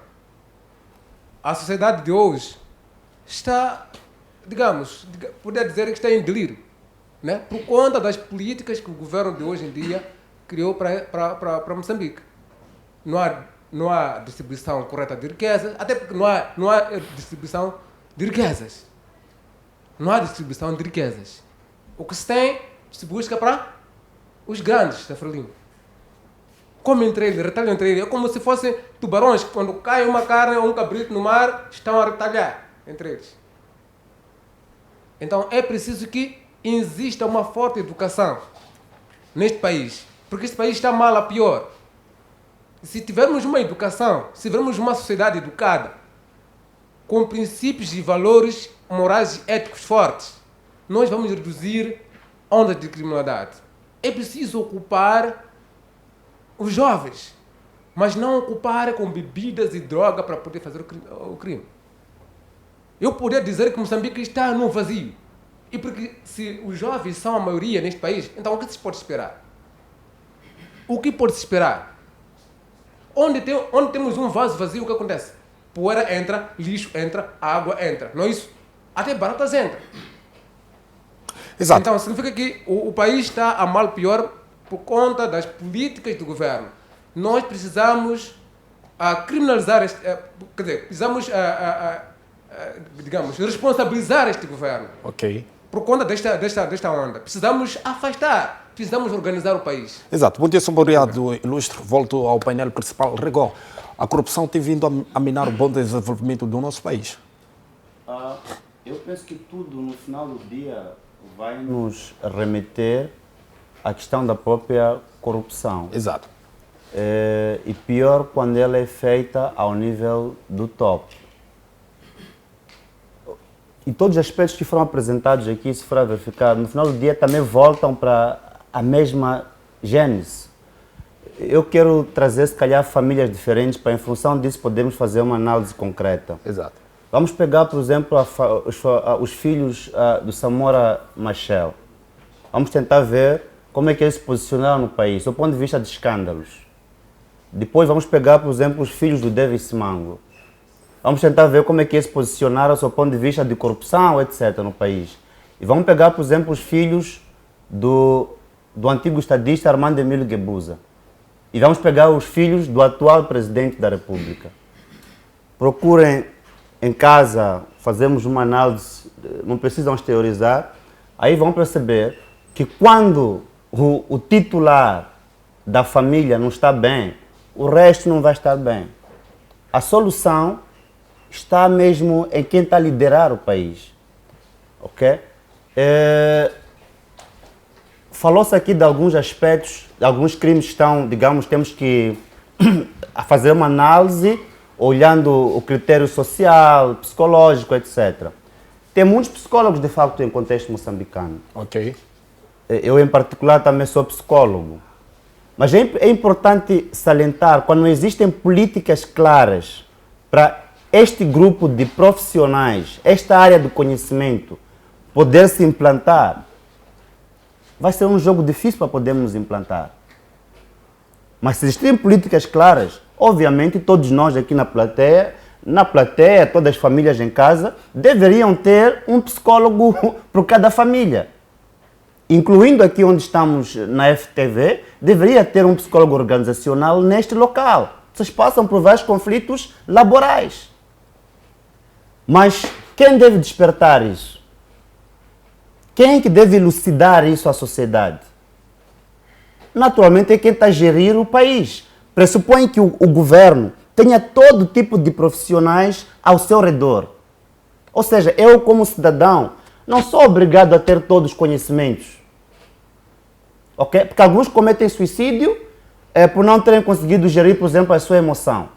A sociedade de hoje está, digamos, poder dizer que está em delírio, né? Por conta das políticas que o governo de hoje em dia criou para Moçambique. Não há distribuição correta de riquezas, até porque não há distribuição de riquezas. Não há distribuição de riquezas. O que se tem, se busca para os grandes da Frelimo. Como entre eles, retalham entre eles. É como se fossem tubarões que quando cai uma carne ou um cabrito no mar, estão a retalhar entre eles. Então é preciso que exista uma forte educação neste país. Porque este país está mal a pior. Se tivermos uma educação, se tivermos uma sociedade educada, com princípios e valores morais e éticos fortes, nós vamos reduzir ondas de criminalidade. É preciso ocupar os jovens, mas não ocupar com bebidas e droga para poder fazer o crime. Eu poderia dizer que Moçambique está no vazio. E porque se os jovens são a maioria neste país, então o que se pode esperar? O que pode se esperar? Onde temos um vaso vazio, o que acontece? Poeira entra, lixo entra, água entra. Não é isso? Até baratas entram. Exato. Então significa que o país está a mal pior por conta das políticas do governo. Nós precisamos criminalizar, precisamos, digamos, responsabilizar este governo. Ok. Por conta desta onda. Precisamos afastar, precisamos organizar o país. Exato. Muitíssimo obrigado, ilustre. Volto ao painel principal. Rigor, a corrupção tem vindo a minar o bom desenvolvimento do nosso país? Eu penso que tudo, no final do dia, vai nos remeter à questão da própria corrupção. Exato. E pior quando ela é feita ao nível do top. E todos os aspectos que foram apresentados aqui, se for a verificar, no final do dia também voltam para a mesma gênese. Eu quero trazer, se calhar, famílias diferentes para, em função disso, podermos fazer uma análise concreta. Exato. Vamos pegar, por exemplo, os filhos do Samora Machel. Vamos tentar ver como é que eles se posicionaram no país, do ponto de vista de escândalos. Depois vamos pegar, por exemplo, os filhos do Davis Mango. Vamos tentar ver como é que eles se posicionaram do ponto de vista de corrupção, etc., no país. E vamos pegar, por exemplo, os filhos do antigo estadista Armando Emílio Guebuza. E vamos pegar os filhos do atual presidente da República. Procurem em casa, fazemos uma análise, não precisam exteriorizar, aí vão perceber que quando o titular da família não está bem, o resto não vai estar bem. A solução está mesmo em quem está a liderar o país. Ok? Falou-se aqui de alguns aspectos, de alguns crimes que estão, digamos, temos que fazer uma análise olhando o critério social, psicológico, etc. tem muitos psicólogos, de facto, em contexto moçambicano. Ok. Eu, em particular, também sou psicólogo. Mas é importante salientar, quando não existem políticas claras para este grupo de profissionais, esta área do conhecimento, poder se implantar, vai ser um jogo difícil para podermos implantar. Mas se existirem políticas claras, obviamente todos nós aqui na plateia, todas as famílias em casa, deveriam ter um psicólogo por cada família. Incluindo aqui onde estamos na FTV, deveria ter um psicólogo organizacional neste local. Vocês passam por vários conflitos laborais. Mas quem deve despertar isso? Quem é que deve elucidar isso à sociedade? Naturalmente é quem está a gerir o país. Pressupõe que o governo tenha todo tipo de profissionais ao seu redor. Ou seja, eu como cidadão não sou obrigado a ter todos os conhecimentos. Okay? Porque alguns cometem suicídio por não terem conseguido gerir, por exemplo, a sua emoção.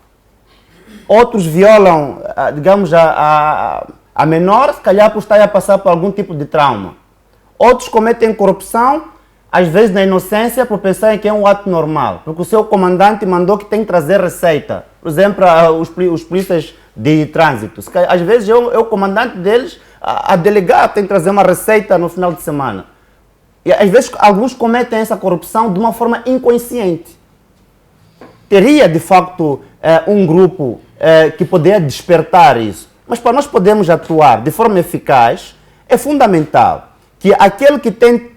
Outros violam, digamos, a menor, se calhar por estar a passar por algum tipo de trauma. Outros cometem corrupção, às vezes na inocência, por pensarem que é um ato normal. Porque o seu comandante mandou que tem que trazer receita. Por exemplo, os polícias de trânsito. Às vezes o comandante deles, a delegado, tem que trazer uma receita no final de semana. E às vezes alguns cometem essa corrupção de uma forma inconsciente. Teria, de facto, um grupo que poderia despertar isso. Mas para nós podermos atuar de forma eficaz, é fundamental que aquele que tem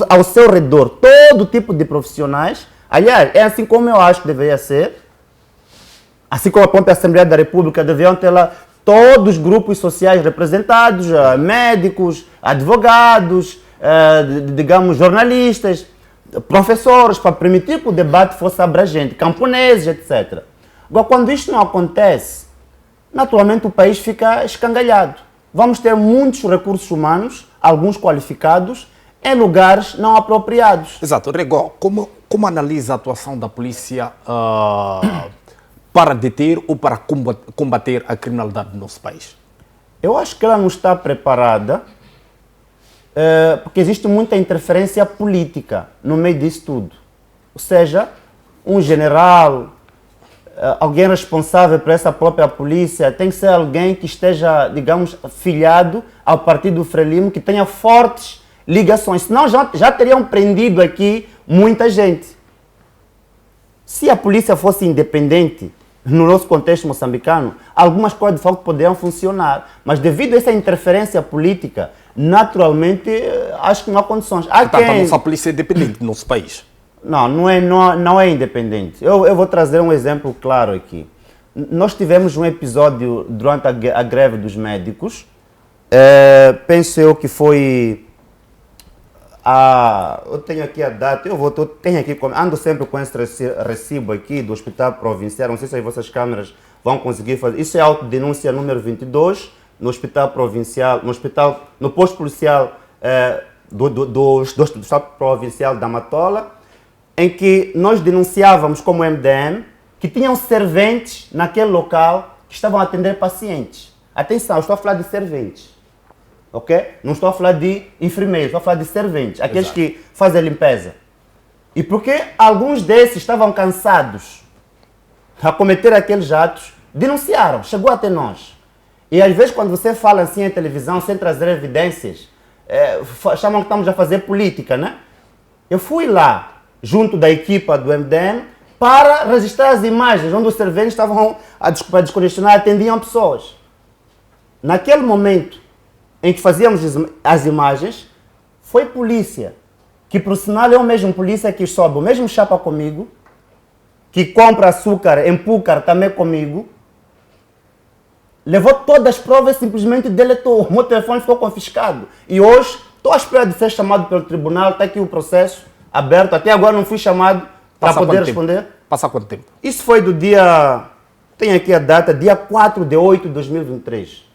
ao seu redor todo tipo de profissionais, aliás, é assim como eu acho que deveria ser, assim como a própria Assembleia da República deveriam ter lá todos os grupos sociais representados, médicos, advogados, digamos, jornalistas, professores, para permitir que o debate fosse abrangente, camponeses, etc. Agora, quando isto não acontece, naturalmente o país fica escangalhado. Vamos ter muitos recursos humanos, alguns qualificados, em lugares não apropriados. Exato. Rego, como analisa a atuação da polícia para deter ou para combater a criminalidade no nosso país? Eu acho que ela não está preparada, porque existe muita interferência política no meio disso tudo. Ou seja, um general, alguém responsável por essa própria polícia, tem que ser alguém que esteja, digamos, filiado ao partido Frelimo, que tenha fortes ligações, senão já teriam prendido aqui muita gente. Se a polícia fosse independente, no nosso contexto moçambicano, algumas coisas de facto poderiam funcionar, mas devido a essa interferência política, naturalmente, acho que não há condições. A nossa polícia é independente no nosso país? Não é independente. Eu vou trazer um exemplo claro aqui. Nós tivemos um episódio durante a greve dos médicos, penso eu que foi... eu tenho aqui a data, ando sempre com esse recibo aqui do Hospital Provincial, não sei se as vossas câmeras vão conseguir fazer. Isso é a autodenúncia número 22, no Hospital Provincial, no posto policial do Estado Provincial da Matola, em que nós denunciávamos como MDM que tinham serventes naquele local que estavam a atender pacientes. Atenção, eu estou a falar de serventes. Okay? Não estou a falar de enfermeiros, estou a falar de serventes, aqueles Exato. Que fazem a limpeza. E porque alguns desses estavam cansados a cometer aqueles atos, denunciaram, chegou até nós. E às vezes quando você fala assim em televisão, sem trazer evidências, chamam que estamos a fazer política, né? Eu fui lá, junto da equipa do MDM, para registrar as imagens onde os serventes estavam a descongestionar, atendiam pessoas. Naquele momento em que fazíamos as imagens, foi polícia, que por sinal é o mesmo polícia que sobe o mesmo chapa comigo, que compra açúcar em Púcar também comigo, levou todas as provas e simplesmente deletou. O meu telefone ficou confiscado. E hoje estou à espera de ser chamado pelo tribunal, está aqui o processo aberto. Até agora não fui chamado para poder responder. Passa quanto tempo? Isso foi do dia, tenho aqui a data, dia 4/8 de 2023.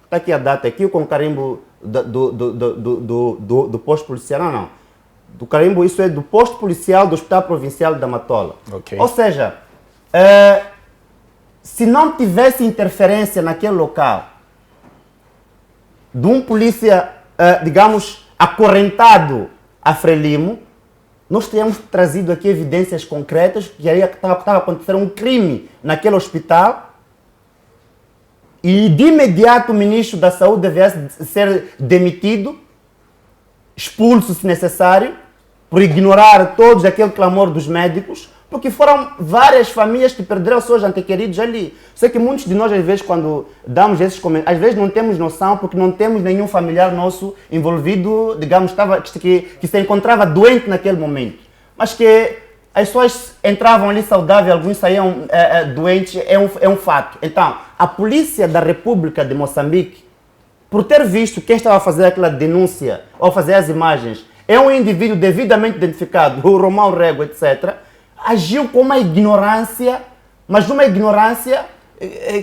Está aqui a data, aqui com o carimbo do posto policial. Não. Do carimbo, isso é do posto policial do Hospital Provincial da Matola. Okay. Ou seja, se não tivesse interferência naquele local, de um polícia, digamos, acorrentado a Frelimo, nós tínhamos trazido aqui evidências concretas que estava acontecendo um crime naquele hospital e de imediato o ministro da Saúde devia ser demitido, expulso se necessário, por ignorar todos aquele clamor dos médicos, porque foram várias famílias que perderam seus antequeridos ali. Sei que muitos de nós, às vezes, quando damos esses comentários, às vezes não temos noção, porque não temos nenhum familiar nosso envolvido, digamos, que se encontrava doente naquele momento. Mas que as pessoas entravam ali saudáveis, alguns saíam doentes, é um fato. Então, a Polícia da República de Moçambique, por ter visto quem estava a fazer aquela denúncia, ou fazer as imagens, é um indivíduo devidamente identificado, o Romão Rego, etc., agiu com uma ignorância, mas uma ignorância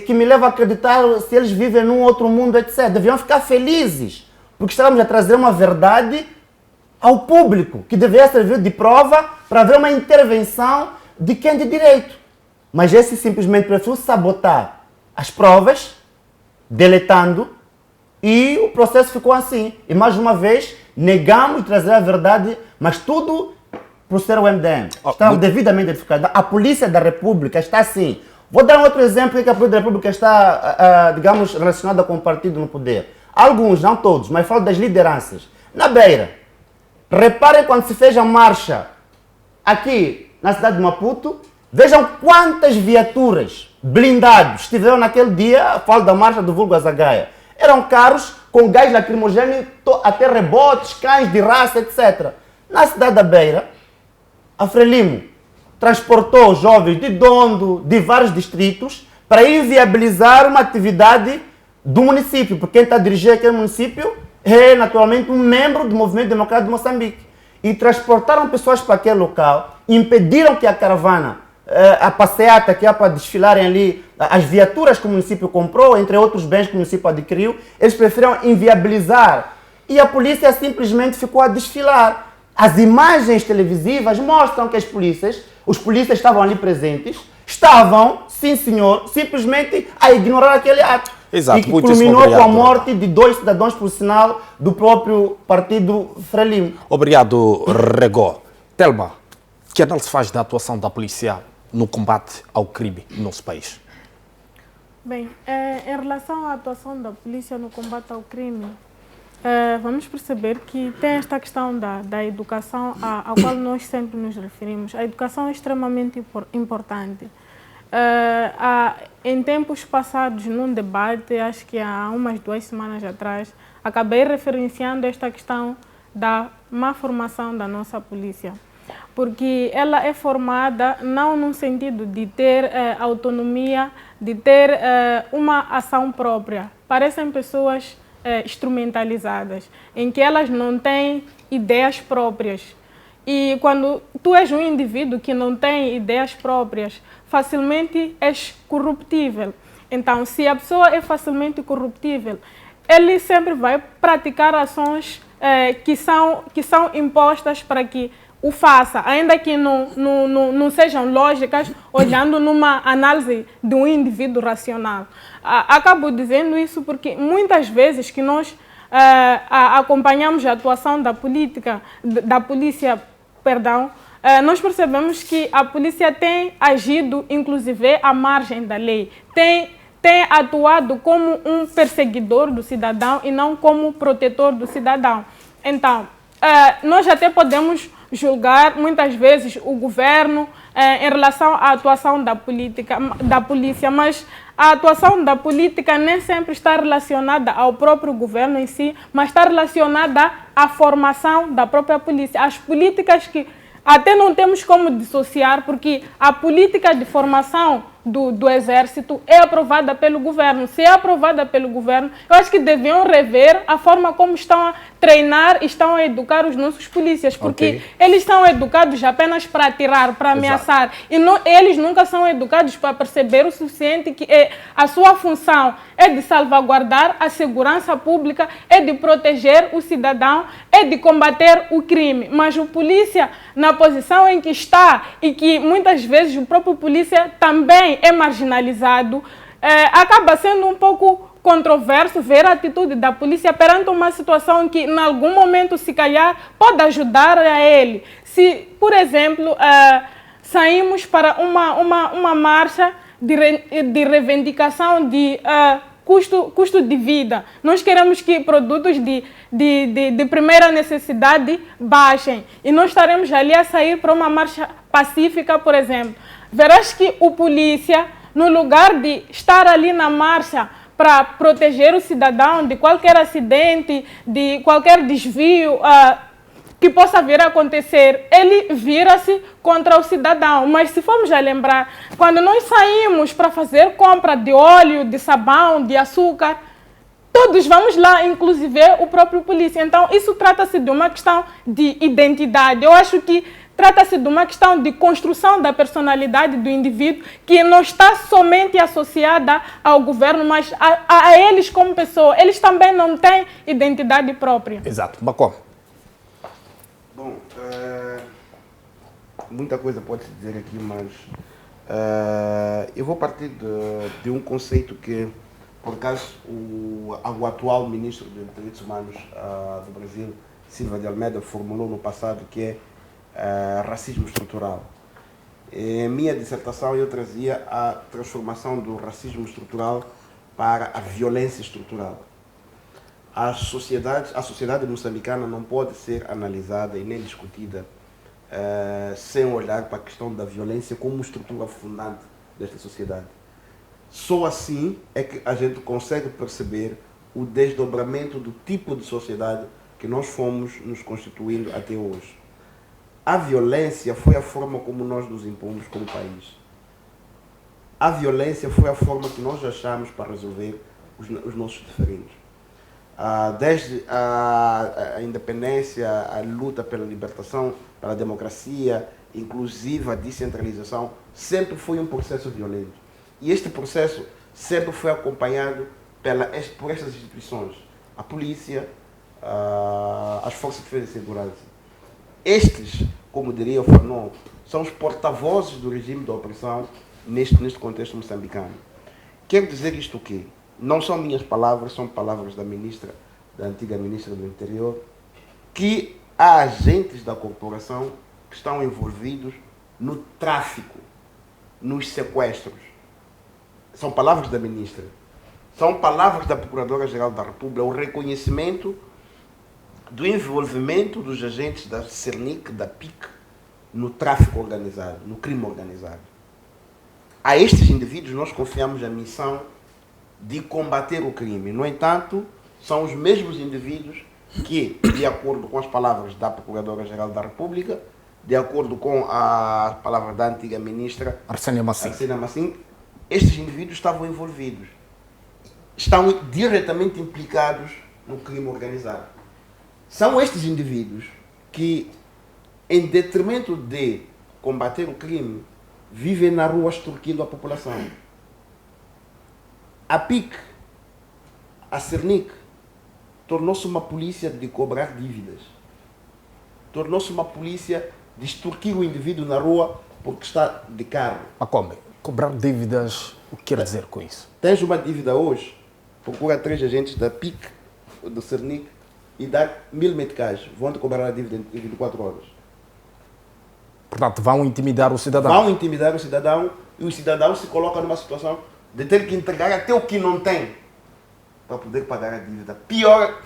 que me leva a acreditar se eles vivem num outro mundo, etc. Deviam ficar felizes, porque estávamos a trazer uma verdade ao público, que deveria servir de prova para haver uma intervenção de quem de direito. Mas esse simplesmente preferiu sabotar as provas, deletando, e o processo ficou assim. E mais uma vez, negamos trazer a verdade, mas tudo por ser o MDM. Está devidamente identificado. A Polícia da República está assim. Vou dar um outro exemplo que a Polícia da República está, digamos, relacionada com o partido no poder. Alguns, não todos, mas falo das lideranças. Na Beira, reparem quando se fez a marcha aqui na cidade de Maputo, vejam quantas viaturas blindados estiveram naquele dia, falo da marcha do vulgo Azagaia. Eram carros com gás lacrimogêneo, até rebotes, cães de raça, etc. Na cidade da Beira, a Frelimo transportou jovens de Dondo, de vários distritos, para inviabilizar uma atividade do município, porque quem está a dirigir aquele município é naturalmente um membro do Movimento Democrático de Moçambique. E transportaram pessoas para aquele local, impediram que a caravana, a passeata que há para desfilarem ali, as viaturas que o município comprou, entre outros bens que o município adquiriu, eles preferiram inviabilizar. E a polícia simplesmente ficou a desfilar. As imagens televisivas mostram que os polícias estavam ali presentes, estavam, sim senhor, simplesmente a ignorar aquele ato. Exato, e que culminou com a morte de 2 cidadãos, por sinal, do próprio partido Frelimo. Obrigado, Rego. Telma, que análise faz da atuação da polícia no combate ao crime no nosso país? Bem, em relação à atuação da polícia no combate ao crime, vamos perceber que tem esta questão da educação à qual nós sempre nos referimos. A educação é extremamente importante. Em tempos passados, num debate, acho que há umas 2 semanas atrás, acabei referenciando esta questão da má formação da nossa polícia. Porque ela é formada não no sentido de ter autonomia, de ter uma ação própria. Parecem pessoas instrumentalizadas, em que elas não têm ideias próprias. E quando tu és um indivíduo que não tem ideias próprias, facilmente és corruptível. Então, se a pessoa é facilmente corruptível, ele sempre vai praticar ações que são impostas para que o faça, ainda que não sejam lógicas, olhando numa análise de um indivíduo racional. Acabo dizendo isso porque muitas vezes que nós acompanhamos a atuação da polícia, nós percebemos que a polícia tem agido, inclusive, à margem da lei, tem atuado como um perseguidor do cidadão e não como protetor do cidadão. Então, nós até podemos julgar muitas vezes o governo em relação à atuação da polícia, mas a atuação da política nem sempre está relacionada ao próprio governo em si, mas está relacionada à formação da própria polícia. As políticas que até não temos como dissociar, porque a política de formação do Exército é aprovada pelo governo. Se é aprovada pelo governo, eu acho que deviam rever a forma como estão a treinar e estão a educar os nossos polícias, porque eles são educados apenas para atirar, para ameaçar, e eles nunca são educados para perceber o suficiente que a sua função é de salvaguardar a segurança pública, é de proteger o cidadão, é de combater o crime. Mas o polícia, na posição em que está, e que muitas vezes o próprio polícia também é marginalizado, acaba sendo um pouco controverso ver a atitude da polícia perante uma situação que, em algum momento, se calhar, pode ajudar a ele. Se, por exemplo, saímos para uma marcha de reivindicação de custo de vida. Nós queremos que produtos de primeira necessidade baixem. E nós estaremos ali a sair para uma marcha pacífica, por exemplo. Verás que o polícia, no lugar de estar ali na marcha para proteger o cidadão de qualquer acidente, de qualquer desvio que possa vir a acontecer, ele vira-se contra o cidadão. Mas se formos a lembrar, quando nós saímos para fazer compra de óleo, de sabão, de açúcar, todos vamos lá, inclusive o próprio polícia. Então, isso trata-se de uma questão de identidade. Eu acho que trata-se de uma questão de construção da personalidade do indivíduo que não está somente associada ao governo, mas a eles como pessoa. Eles também não têm identidade própria. Exato. Bacó. Bom, muita coisa pode-se dizer aqui, mas eu vou partir de um conceito que, por acaso, o atual ministro dos Direitos Humanos do Brasil, Silva de Almeida, formulou no passado, que é racismo estrutural. Em minha dissertação eu trazia a transformação do racismo estrutural para a violência estrutural. A sociedade moçambicana não pode ser analisada e nem discutida sem olhar para a questão da violência como estrutura fundante desta sociedade. Só assim é que a gente consegue perceber o desdobramento do tipo de sociedade que nós fomos nos constituindo até hoje. A violência foi a forma como nós nos impomos como país. A violência foi a forma que nós achamos para resolver os nossos diferentes. Desde a independência, a luta pela libertação, pela democracia, inclusive a descentralização, sempre foi um processo violento. E este processo sempre foi acompanhado por estas instituições, a polícia, as forças de defesa e segurança. Estes, como diria o Fanon, são os porta-vozes do regime da opressão neste contexto moçambicano. Quero dizer isto o quê? Não são minhas palavras, são palavras da antiga ministra do Interior, que há agentes da corporação que estão envolvidos no tráfico, nos sequestros. São palavras da ministra. São palavras da Procuradora-Geral da República, o reconhecimento do envolvimento dos agentes da CERNIC, da PIC, no tráfico organizado, no crime organizado. A estes indivíduos nós confiamos a missão de combater o crime. No entanto, são os mesmos indivíduos que, de acordo com as palavras da Procuradora-Geral da República, de acordo com as palavras da antiga ministra Arsênia Massim, estes indivíduos estavam envolvidos, estão diretamente implicados no crime organizado. São estes indivíduos que, em detrimento de combater o crime, vivem na rua extorquindo a população. A PIC, a CERNIC, tornou-se uma polícia de cobrar dívidas. Tornou-se uma polícia de extorquir o indivíduo na rua porque está de carro. Mas como? Cobrar dívidas, o que quer dizer com isso? Tens uma dívida hoje, procura 3 agentes da PIC, do CERNIC, e dá 1000 meticais. Vão-te cobrar a dívida em 24 horas. Portanto, vão intimidar o cidadão. Vão intimidar o cidadão e o cidadão se coloca numa situação de ter que entregar até o que não tem para poder pagar a dívida. Pior,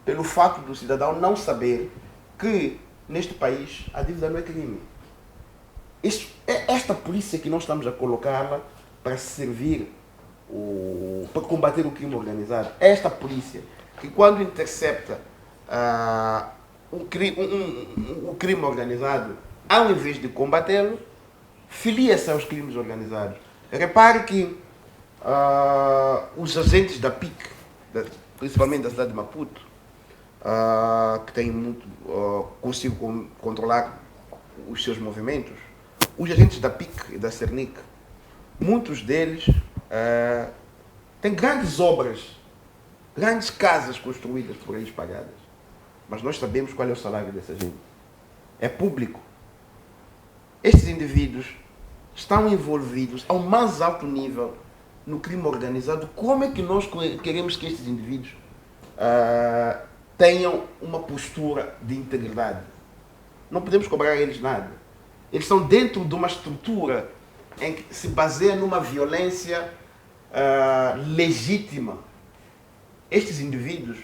pelo fato do cidadão não saber que neste país a dívida não é crime. Esta polícia que nós estamos a colocá-la para servir, para combater o crime organizado, esta polícia que quando intercepta o crime organizado, ao invés de combatê-lo, filia-se aos crimes organizados. Repare que os agentes da PIC, principalmente da cidade de Maputo, que têm muito, consigo controlar os seus movimentos, os agentes da PIC e da CERNIC, muitos deles têm grandes obras, grandes casas construídas por eles pagadas. Mas nós sabemos qual é o salário dessa gente. É público. Estes indivíduos estão envolvidos ao mais alto nível no crime organizado, como é que nós queremos que estes indivíduos tenham uma postura de integridade? Não podemos cobrar a eles nada. Eles estão dentro de uma estrutura em que se baseia numa violência legítima. Estes indivíduos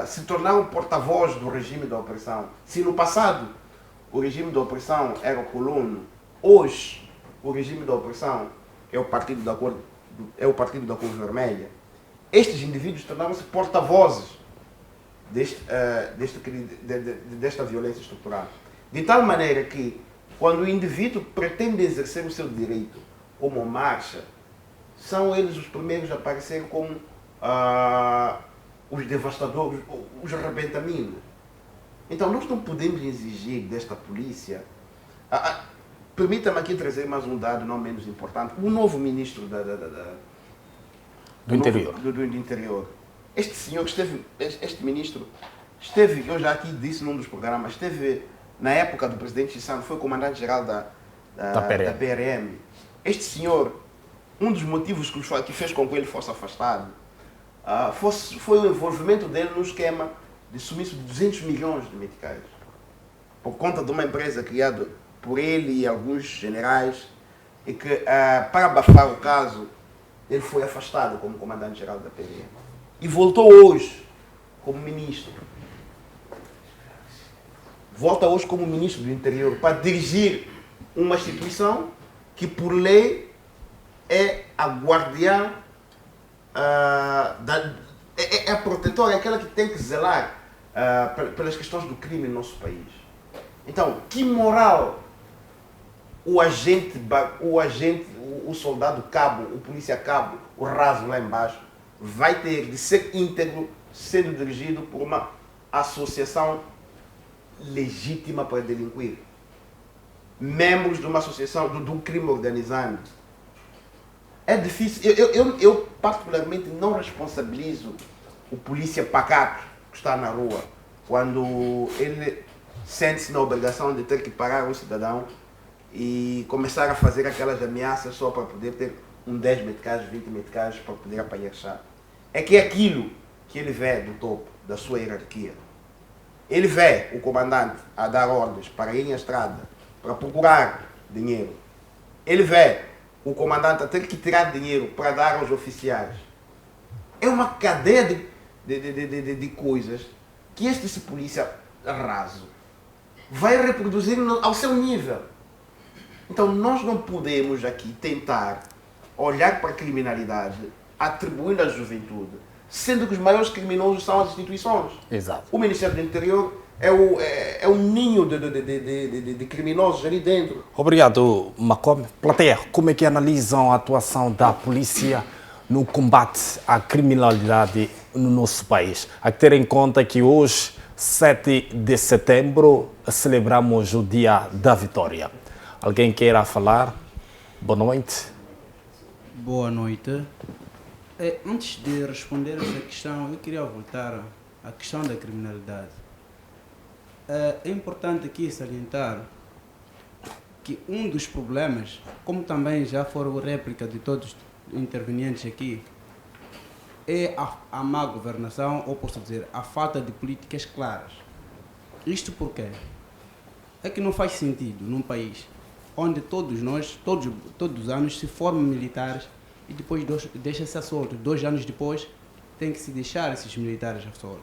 se tornaram porta-voz do regime da opressão. Se no passado o regime da opressão era o colono, hoje o regime da opressão é o partido da cor vermelha. Estes indivíduos tornaram-se porta-vozes desta violência estrutural. De tal maneira que, quando o indivíduo pretende exercer o seu direito como marcha, são eles os primeiros a aparecer como os devastadores, os arrebentaminos. Então, nós não podemos exigir desta polícia. Permita-me aqui trazer mais um dado não menos importante. O novo ministro do Interior. Este senhor este ministro esteve, eu já aqui disse num dos programas, esteve na época do presidente Chissano, foi comandante-geral da PRM. Este senhor, um dos motivos que fez com que ele fosse afastado, foi o envolvimento dele no esquema de sumiço de 200 milhões de meticais, por conta de uma empresa criada por ele e alguns generais, e que, para abafar o caso, ele foi afastado como comandante-geral da PRM. E voltou hoje como ministro. Volta hoje como ministro do Interior para dirigir uma instituição que, por lei, é a guardiã, é a protetora, é aquela que tem que zelar pelas questões do crime no nosso país. Então, que moral o soldado cabo, o polícia cabo, o raso lá embaixo, vai ter de ser íntegro, sendo dirigido por uma associação legítima para delinquir? Membros de uma associação do crime organizado. É difícil. Eu particularmente não responsabilizo o polícia pacato que está na rua quando ele sente-se na obrigação de ter que parar um cidadão e começar a fazer aquelas ameaças só para poder ter 10 meticais, 20 meticais para poder apanhar chá. É que é aquilo que ele vê do topo da sua hierarquia. Ele vê o comandante a dar ordens para ir à estrada, para procurar dinheiro. Ele vê o comandante a ter que tirar dinheiro para dar aos oficiais. É uma cadeia de coisas que este polícia raso vai reproduzir ao seu nível. Então nós não podemos aqui tentar olhar para a criminalidade atribuindo à juventude, sendo que os maiores criminosos são as instituições. Exato. O Ministério do Interior é um ninho de criminosos ali dentro. Obrigado, Macome. Plateia, como é que analisam a atuação da polícia no combate à criminalidade no nosso país? Há que ter em conta que hoje, 7 de setembro, celebramos o Dia da Vitória. Alguém queira falar? Boa noite. Boa noite. Antes de responder essa questão, eu queria voltar à questão da criminalidade. É importante aqui salientar que um dos problemas, como também já foram réplica de todos os intervenientes aqui, é a má governação, ou posso dizer, a falta de políticas claras. Isto porque é que não faz sentido num país onde todos os anos se formam militares e depois deixa-se a solto. 2 anos depois tem que se deixar esses militares a solto.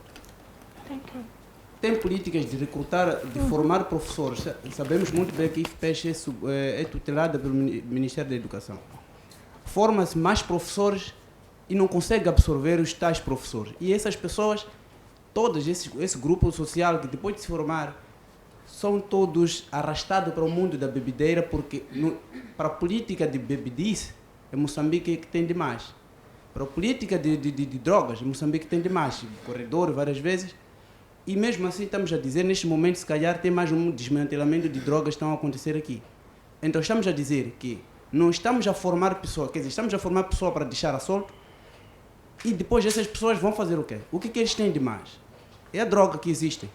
Tem políticas de recrutar, de formar professores. Sabemos muito bem que a IFPES é tutelada pelo Ministério da Educação. Forma-se mais professores e não consegue absorver os tais professores. E essas pessoas, todos esse grupo social que depois de se formar, são todos arrastados para o mundo da bebedeira, porque para a política de bebedice, é Moçambique que tem demais. Para a política de drogas, é Moçambique que tem demais. Corredor, várias vezes. E mesmo assim estamos a dizer, neste momento, se calhar tem mais um desmantelamento de drogas que estão a acontecer aqui. Então estamos a dizer que não estamos a formar pessoas, quer dizer, estamos a formar pessoas para deixar a solto, e depois essas pessoas vão fazer o quê? O que eles têm de mais? É a droga que existe.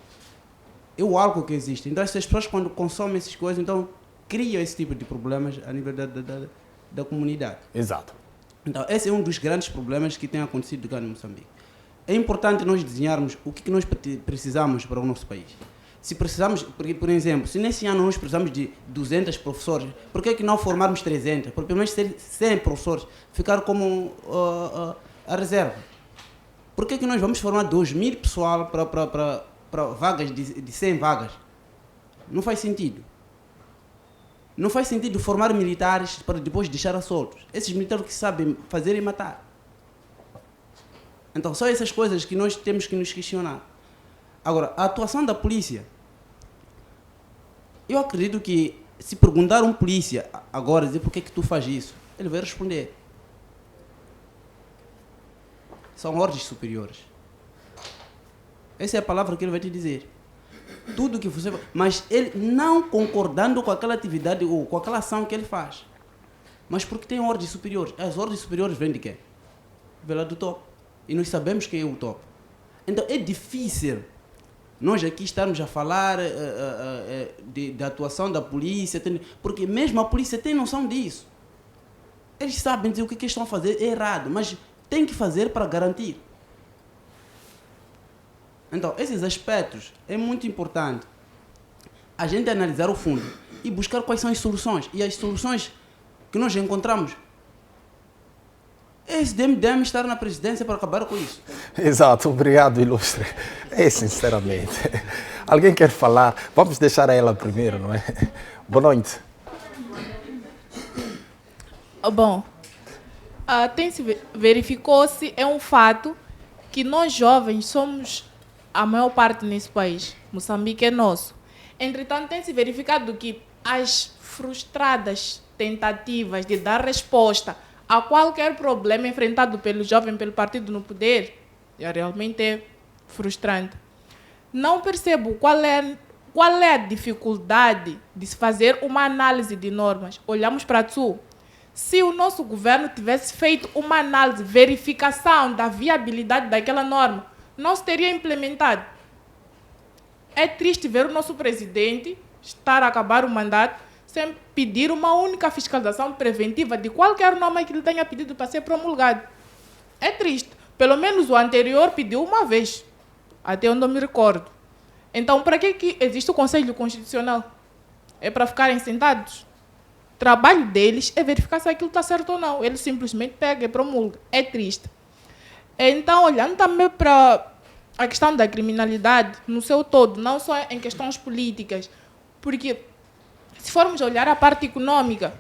É o álcool que existe. Então essas pessoas, quando consomem essas coisas, então criam esse tipo de problemas a nível da comunidade. Exato. Então, esse é um dos grandes problemas que tem acontecido cá no Moçambique. É importante nós desenharmos o que nós precisamos para o nosso país. Se precisamos, por exemplo, se nesse ano nós precisamos de 200 professores, por que não formarmos 300? Por pelo menos 100 professores, ficar como a reserva. Por que nós vamos formar 2.000 pessoal para vagas de 100 vagas? Não faz sentido. Não faz sentido formar militares para depois deixar a soltos. Esses militares que sabem fazer e matar. Então, são essas coisas que nós temos que nos questionar. Agora, a atuação da polícia. Eu acredito que se perguntar a um polícia agora, dizer por que tu faz isso, ele vai responder. São ordens superiores. Essa é a palavra que ele vai te dizer. Tudo que você... Mas ele não concordando com aquela atividade ou com aquela ação que ele faz. Mas porque tem ordens superiores. As ordens superiores vêm de quem? Vem lá do topo. E nós sabemos quem é o topo. Então é difícil nós aqui estarmos a falar da atuação da polícia, porque mesmo a polícia tem noção disso. Eles sabem dizer o que eles estão a fazer é errado, mas tem que fazer para garantir. Então, esses aspectos é muito importante a gente analisar o fundo e buscar quais são as soluções. E as soluções que nós encontramos, esse DMDM estar na presidência para acabar com isso. Exato, obrigado, ilustre. Sinceramente. Alguém quer falar? Vamos deixar ela primeiro, não é? Boa noite. Bom, verificou-se, é um fato, que nós jovens somos a maior parte nesse país. Moçambique é nosso. Entretanto, tem-se verificado que as frustradas tentativas de dar resposta a qualquer problema enfrentado pelo jovem, pelo partido no poder, realmente é frustrante. Não percebo qual é a dificuldade de se fazer uma análise de normas. Olhamos para tu. Se o nosso governo tivesse feito uma análise, verificação da viabilidade daquela norma, não se teria implementado. É triste ver o nosso presidente estar a acabar o mandato sem pedir uma única fiscalização preventiva de qualquer norma que ele tenha pedido para ser promulgado. É triste. Pelo menos o anterior pediu uma vez, até onde eu me recordo. Então, para que existe o Conselho Constitucional? É para ficarem sentados? O trabalho deles é verificar se aquilo está certo ou não. Eles simplesmente pegam e promulgam. É triste. Então, olhando também para a questão da criminalidade no seu todo, não só em questões políticas, porque se formos olhar a parte econômica,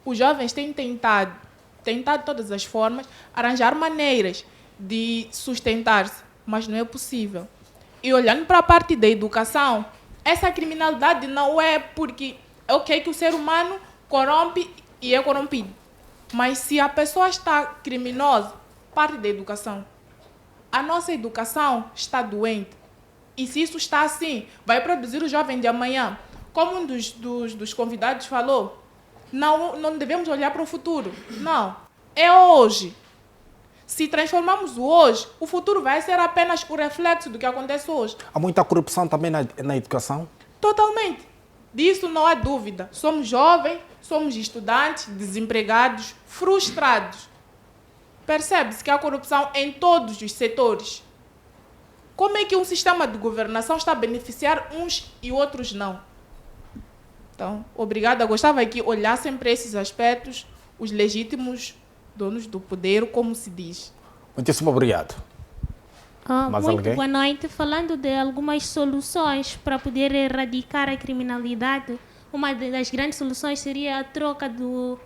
os jovens têm tentado de todas as formas arranjar maneiras de sustentar-se, mas não é possível. E olhando para a parte da educação, essa criminalidade não é porque é ok que o ser humano corrompe e é corrompido, mas se a pessoa está criminosa, parte da educação. A nossa educação está doente. E se isso está assim, vai produzir o jovem de amanhã. Como um dos convidados falou, não devemos olhar para o futuro. Não. É hoje. Se transformarmos o hoje, o futuro vai ser apenas o reflexo do que acontece hoje. Há muita corrupção também na educação? Totalmente. Disso não há dúvida. Somos jovens, somos estudantes, desempregados, frustrados. Percebe-se que há corrupção em todos os setores. Como é que um sistema de governação está a beneficiar uns e outros não? Então, obrigada. Gostava que olhassem para esses aspectos, os legítimos donos do poder, como se diz. Muitíssimo obrigado. Muito boa noite. Falando de algumas soluções para poder erradicar a criminalidade, uma das grandes soluções seria a troca do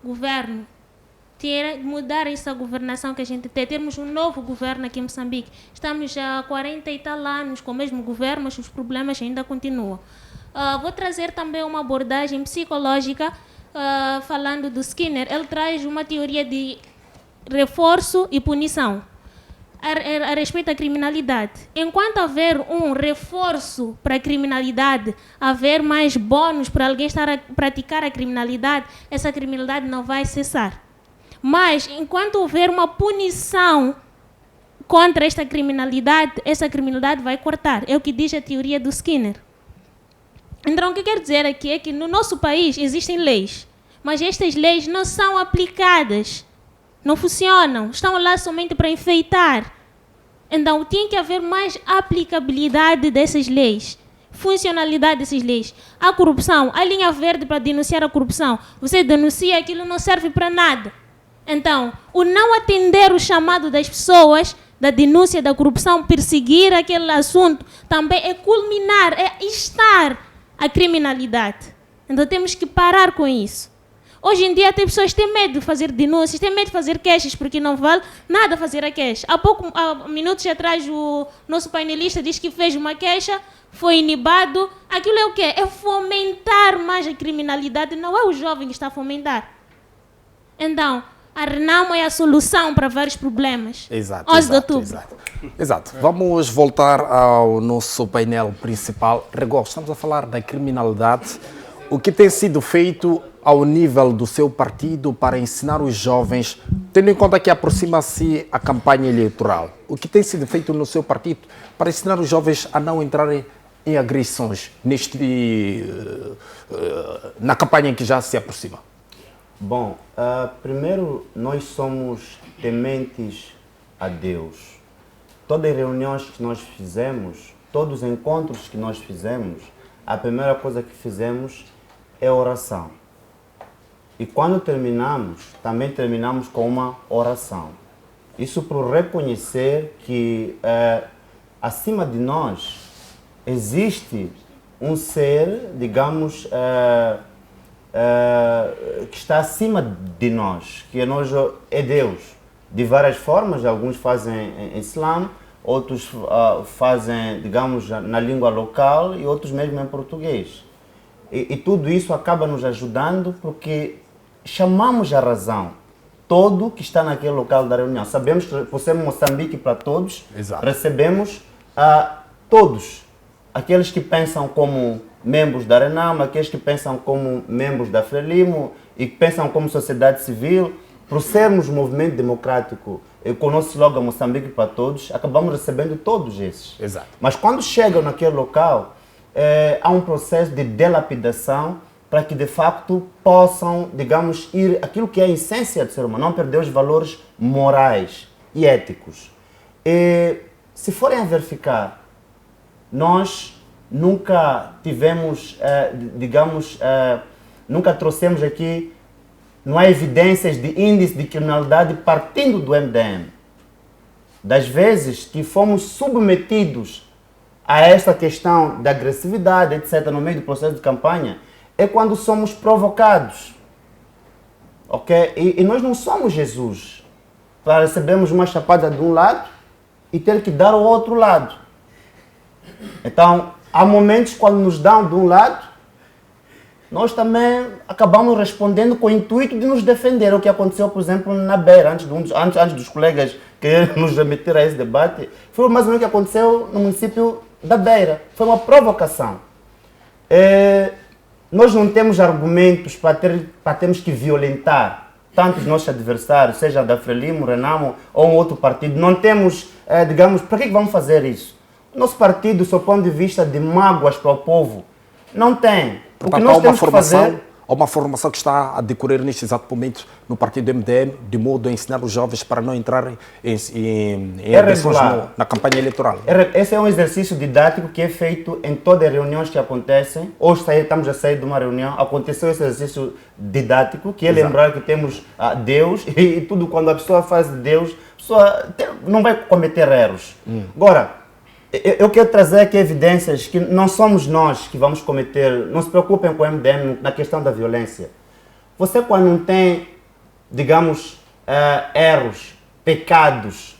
governo. Mudar essa governação que a gente tem, termos um novo governo aqui em Moçambique. Estamos há 40 e tal anos com o mesmo governo, mas os problemas ainda continuam. Vou trazer também uma abordagem psicológica, falando do Skinner. Ele traz uma teoria de reforço e punição a respeito da criminalidade. Enquanto haver um reforço para a criminalidade, haver mais bônus para alguém estar a praticar a criminalidade, essa criminalidade não vai cessar. Mas, enquanto houver uma punição contra esta criminalidade, essa criminalidade vai cortar. É o que diz a teoria do Skinner. Então, o que eu quero dizer aqui é que no nosso país existem leis, mas estas leis não são aplicadas. Não funcionam. Estão lá somente para enfeitar. Então, tem que haver mais aplicabilidade dessas leis. Funcionalidade dessas leis. A corrupção, a linha verde para denunciar a corrupção. Você denuncia, aquilo não serve para nada. Então, o não atender o chamado das pessoas da denúncia da corrupção, perseguir aquele assunto, também é culminar, é estar a criminalidade. Então temos que parar com isso. Hoje em dia tem pessoas que têm medo de fazer denúncias, têm medo de fazer queixas, porque não vale nada fazer a queixa. Há minutos atrás o nosso painelista disse que fez uma queixa, foi inibado. Aquilo é o quê? É fomentar mais a criminalidade, não é o jovem que está a fomentar. Então, a Renamo é a solução para vários problemas. Exato. 11 de outubro. Exato. Vamos voltar ao nosso painel principal. Regor, estamos a falar da criminalidade. O que tem sido feito ao nível do seu partido para ensinar os jovens, tendo em conta que aproxima-se a campanha eleitoral, o que tem sido feito no seu partido para ensinar os jovens a não entrarem em agressões na campanha que já se aproxima? Bom, primeiro, nós somos tementes a Deus. Todas as reuniões que nós fizemos, todos os encontros que nós fizemos, a primeira coisa que fizemos é oração. E quando terminamos, também terminamos com uma oração. Isso por reconhecer que acima de nós existe um ser, digamos, que está acima de nós, que é Deus. De várias formas, alguns fazem em Islã, outros fazem, digamos, na língua local e outros mesmo em português. E tudo isso acaba nos ajudando porque chamamos a razão todo que está naquele local da reunião. Sabemos que por ser Moçambique para todos, Exato. Recebemos todos, aqueles que pensam como membros da Renamo, aqueles que pensam como membros da Frelimo e que pensam como sociedade civil. Por sermos movimento democrático, com o nosso slogan Moçambique para todos, acabamos recebendo todos esses. Exato. Mas quando chegam naquele local, há um processo de delapidação para que de facto possam, digamos, ir aquilo que é a essência do ser humano, não perder os valores morais e éticos. E, se forem a verificar, nós nunca tivemos, nunca trouxemos aqui, não há evidências de índice de criminalidade partindo do MDM. Das vezes que fomos submetidos a esta questão da agressividade, etc., no meio do processo de campanha, é quando somos provocados. Ok? E nós não somos Jesus para recebermos uma chapada de um lado e ter que dar ao outro lado. Então, há momentos quando nos dão de um lado, nós também acabamos respondendo com o intuito de nos defender. O que aconteceu, por exemplo, na Beira, antes dos colegas quererem nos remeter a esse debate, foi mais ou menos o que aconteceu no município da Beira. Foi uma provocação. Nós não temos argumentos para termos que violentar tanto os nossos adversários, seja da Frelimo, Renamo ou um outro partido. Não temos, digamos, para que vamos fazer isso? Nosso partido, do seu ponto de vista de mágoas para o povo, não tem. Portanto, o que nós temos que fazer... Há uma formação que está a decorrer neste exato momento no partido do MDM, de modo a ensinar os jovens para não entrarem em agressões na campanha eleitoral. Esse é um exercício didático que é feito em todas as reuniões que acontecem. Hoje estamos a sair de uma reunião, aconteceu esse exercício didático, que é lembrar que temos Deus e tudo quando a pessoa faz de Deus, a pessoa não vai cometer erros. Agora, eu quero trazer aqui evidências que não somos nós que vamos cometer, não se preocupem com o MDM na questão da violência. Você quando não tem, digamos, erros, pecados,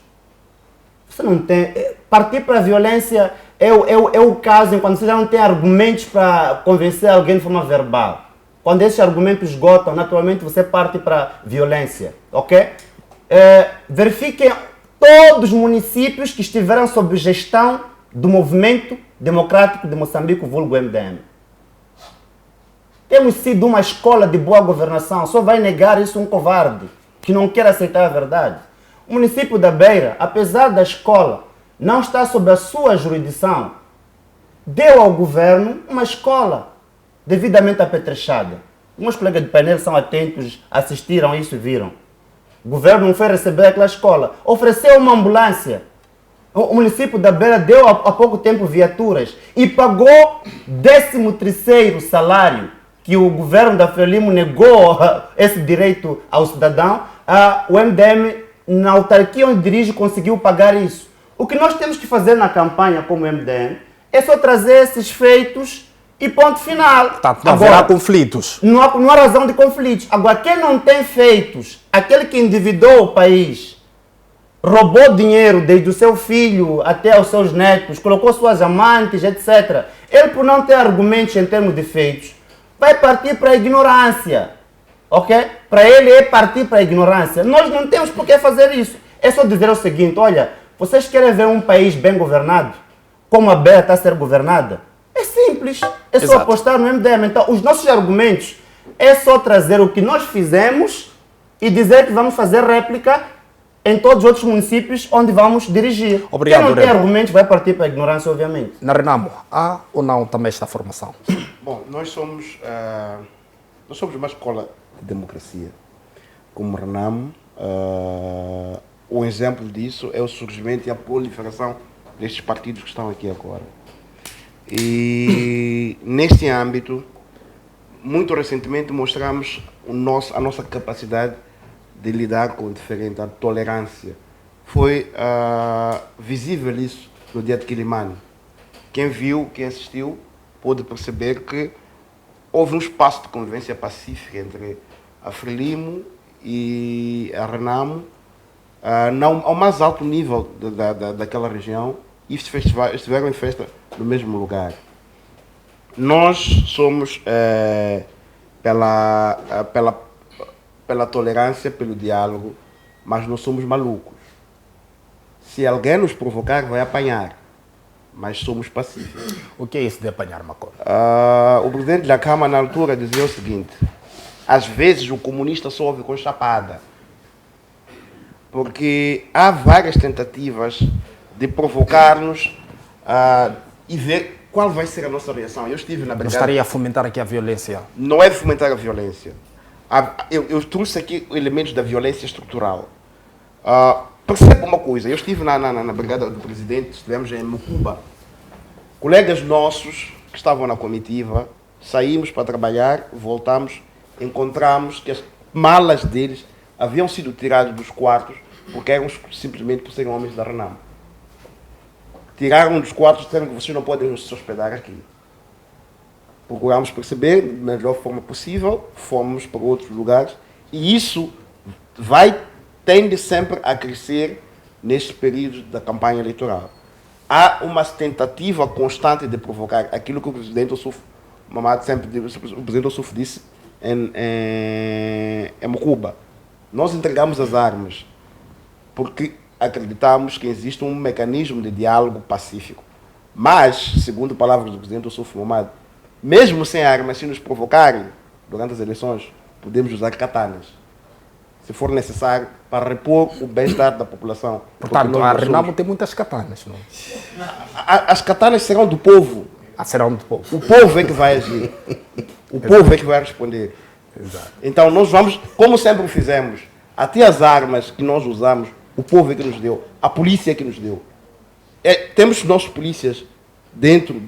você não tem... Partir para a violência é o caso em quando você já não tem argumentos para convencer alguém de forma verbal. Quando esses argumentos esgotam, naturalmente você parte para a violência, ok? Verifiquem todos os municípios que estiveram sob gestão do Movimento Democrático de Moçambique, vulgo MDM. Temos sido uma escola de boa governação. Só vai negar isso um covarde que não quer aceitar a verdade. O município da Beira, apesar da escola não estar sob a sua jurisdição, deu ao governo uma escola devidamente apetrechada. Meus colegas de painel são atentos, assistiram isso e viram. O governo não foi receber aquela escola. Ofereceu uma ambulância. O município da Beira deu há pouco tempo viaturas e pagou 13º salário, que o governo da Frelimo negou esse direito ao cidadão. O MDM, na autarquia onde dirige, conseguiu pagar isso. O que nós temos que fazer na campanha como MDM é só trazer esses feitos e ponto final. Portanto, não haverá conflitos. Não há razão de conflitos. Agora, quem não tem feitos, aquele que endividou o país, roubou dinheiro desde o seu filho até os seus netos, colocou suas amantes, etc. Ele, por não ter argumentos em termos de feitos, vai partir para a ignorância. Ok? Para ele é partir para a ignorância. Nós não temos por que fazer isso. É só dizer o seguinte, olha, vocês querem ver um país bem governado? Como a Beira está a ser governada? É simples. É só apostar no MDM. Então, os nossos argumentos é só trazer o que nós fizemos e dizer que vamos fazer réplica em todos os outros municípios onde vamos dirigir. Obrigado, quem não tem argumentos vai partir para a ignorância, obviamente. Na Renamo, há ou não também esta formação? Bom, nós somos uma escola de democracia. Como Renamo, um exemplo disso é o surgimento e a proliferação destes partidos que estão aqui agora. E neste âmbito, muito recentemente mostramos a nossa capacidade de lidar com o diferente, a tolerância. Foi visível isso no dia de Quilimane. Quem viu, quem assistiu, pôde perceber que houve um espaço de convivência pacífica entre a Frelimo e a Renamo, não ao mais alto nível daquela região, e estiveram em festa no mesmo lugar. Nós somos pela tolerância, pelo diálogo, mas não somos malucos. Se alguém nos provocar, vai apanhar, mas somos pacíficos. O que é isso de apanhar, Macor? O presidente da Câmara, na altura, dizia o seguinte: às vezes o comunista sofre com chapada, porque há várias tentativas de provocar-nos e ver qual vai ser a nossa reação. Eu estive na brigada. Gostaria de fomentar aqui a violência? Não é fomentar a violência. Eu trouxe aqui elementos da violência estrutural. Perceba uma coisa, eu estive na brigada do presidente, estivemos em Mucuba. Colegas nossos que estavam na comitiva, saímos para trabalhar, voltamos, encontramos que as malas deles haviam sido tiradas dos quartos porque eram simplesmente por serem homens da Renamo. Tiraram dos quartos e disseram que vocês não podem se hospedar aqui. Procuramos perceber da melhor forma possível, fomos para outros lugares e isso tende sempre a crescer neste período da campanha eleitoral. Há uma tentativa constante de provocar aquilo que o presidente Ossuf Mamad sempre disse, o presidente Ossuf disse em Mucuba. Nós entregamos as armas porque acreditamos que existe um mecanismo de diálogo pacífico. Mas, segundo palavras do presidente Ossuf Mamad, mesmo sem armas, se nos provocarem durante as eleições, podemos usar katanas, se for necessário, para repor o bem-estar da população. Portanto, a Renamo tem muitas katanas, não? As katanas serão do povo. Serão do povo. O povo é que vai agir. O povo é que vai responder. Exato. Então nós vamos, como sempre fizemos, até as armas que nós usamos, o povo é que nos deu, a polícia é que nos deu. Temos nossos polícias dentro